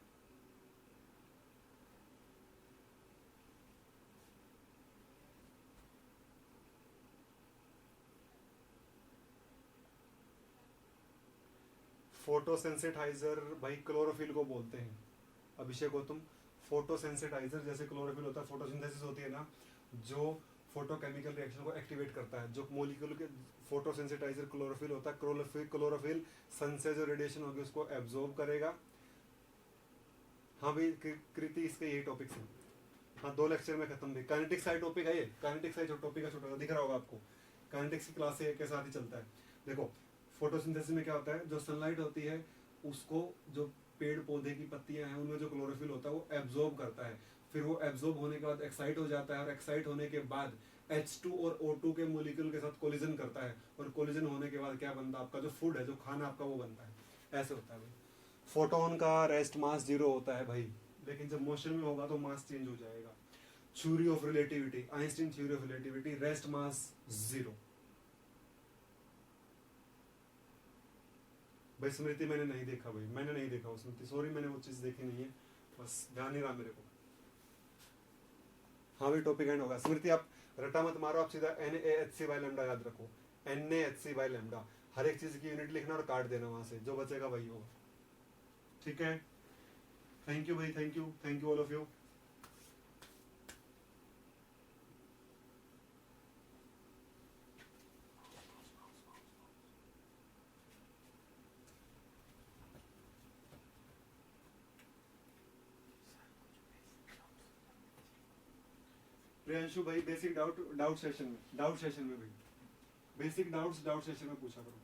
फोटोसेंसिटाइजर भाई क्लोरोफिल को बोलते हैं। अभिषेक गौतम, फोटोसेंसिटाइजर जैसे क्लोरोफिल होता है, फोटोसिंथेसिस होती है ना, जो फोटोकेमिकल रिएक्शन को एक्टिवेट करता है, जो मॉलिक्यूल के, फोटोसेंसिटाइजर क्लोरोफिल होता है। क्लोरोफिल सन से जो रेडिएशन होगी उसको एब्जॉर्ब करेगा। हाँ भाई कृति, इसके यही टॉपिक्स हैं। हाँ 2 लेक्चर में खत्म भी। काइनेटिक्स साइड टॉपिक है ये, काइनेटिक्स साइड टॉपिक का छोटा दिख रहा होगा आपको, काइनेटिक्स की क्लास के साथ ही चलता है। देखो फोटोसिंथेसिस में क्या होता है, जो सनलाइट होती है उसको, जो पेड़ पौधे की पत्तियां हैं उनमें जो क्लोरोफिल होता है वो एब्जॉर्ब करता है, फिर वो एब्जॉर्ब होने के बाद एक्साइट हो जाता है, और एक्साइट होने के बाद H2 और O2 के मोलिक्यूल के साथ कोलिजन करता है, और कोलिजन होने के बाद क्या बनता है, आपका जो फूड है, जो खाना आपका वो बनता है। ऐसे होता है भाई। फोटोन का रेस्ट मास 0 होता है भाई, लेकिन जब मोशन में होगा तो मास चेंज हो जाएगा। Theory of relativity, Einstein theory of relativity, rest mass 0। भाई स्मृति मैंने नहीं देखा, भाई मैंने नहीं देखा वो स्मृति, सॉरी मैंने वो चीज देखी नहीं है, बस ध्यान नहीं रहा मेरे को। हाँ भाई टॉपिक एंड होगा। स्मृति आप रटा मत मारो, आप सीधा NaHc/λ याद रखो, NaHc/λ, हर एक चीज की यूनिट लिखना और काट देना वहां से, जो बचेगा वही होगा। ठीक है, थैंक यू भाई, thank you all of you. Priyanshu भाई बेसिक डाउट सेशन में भाई, बेसिक डाउट्स डाउट सेशन में पूछा करो।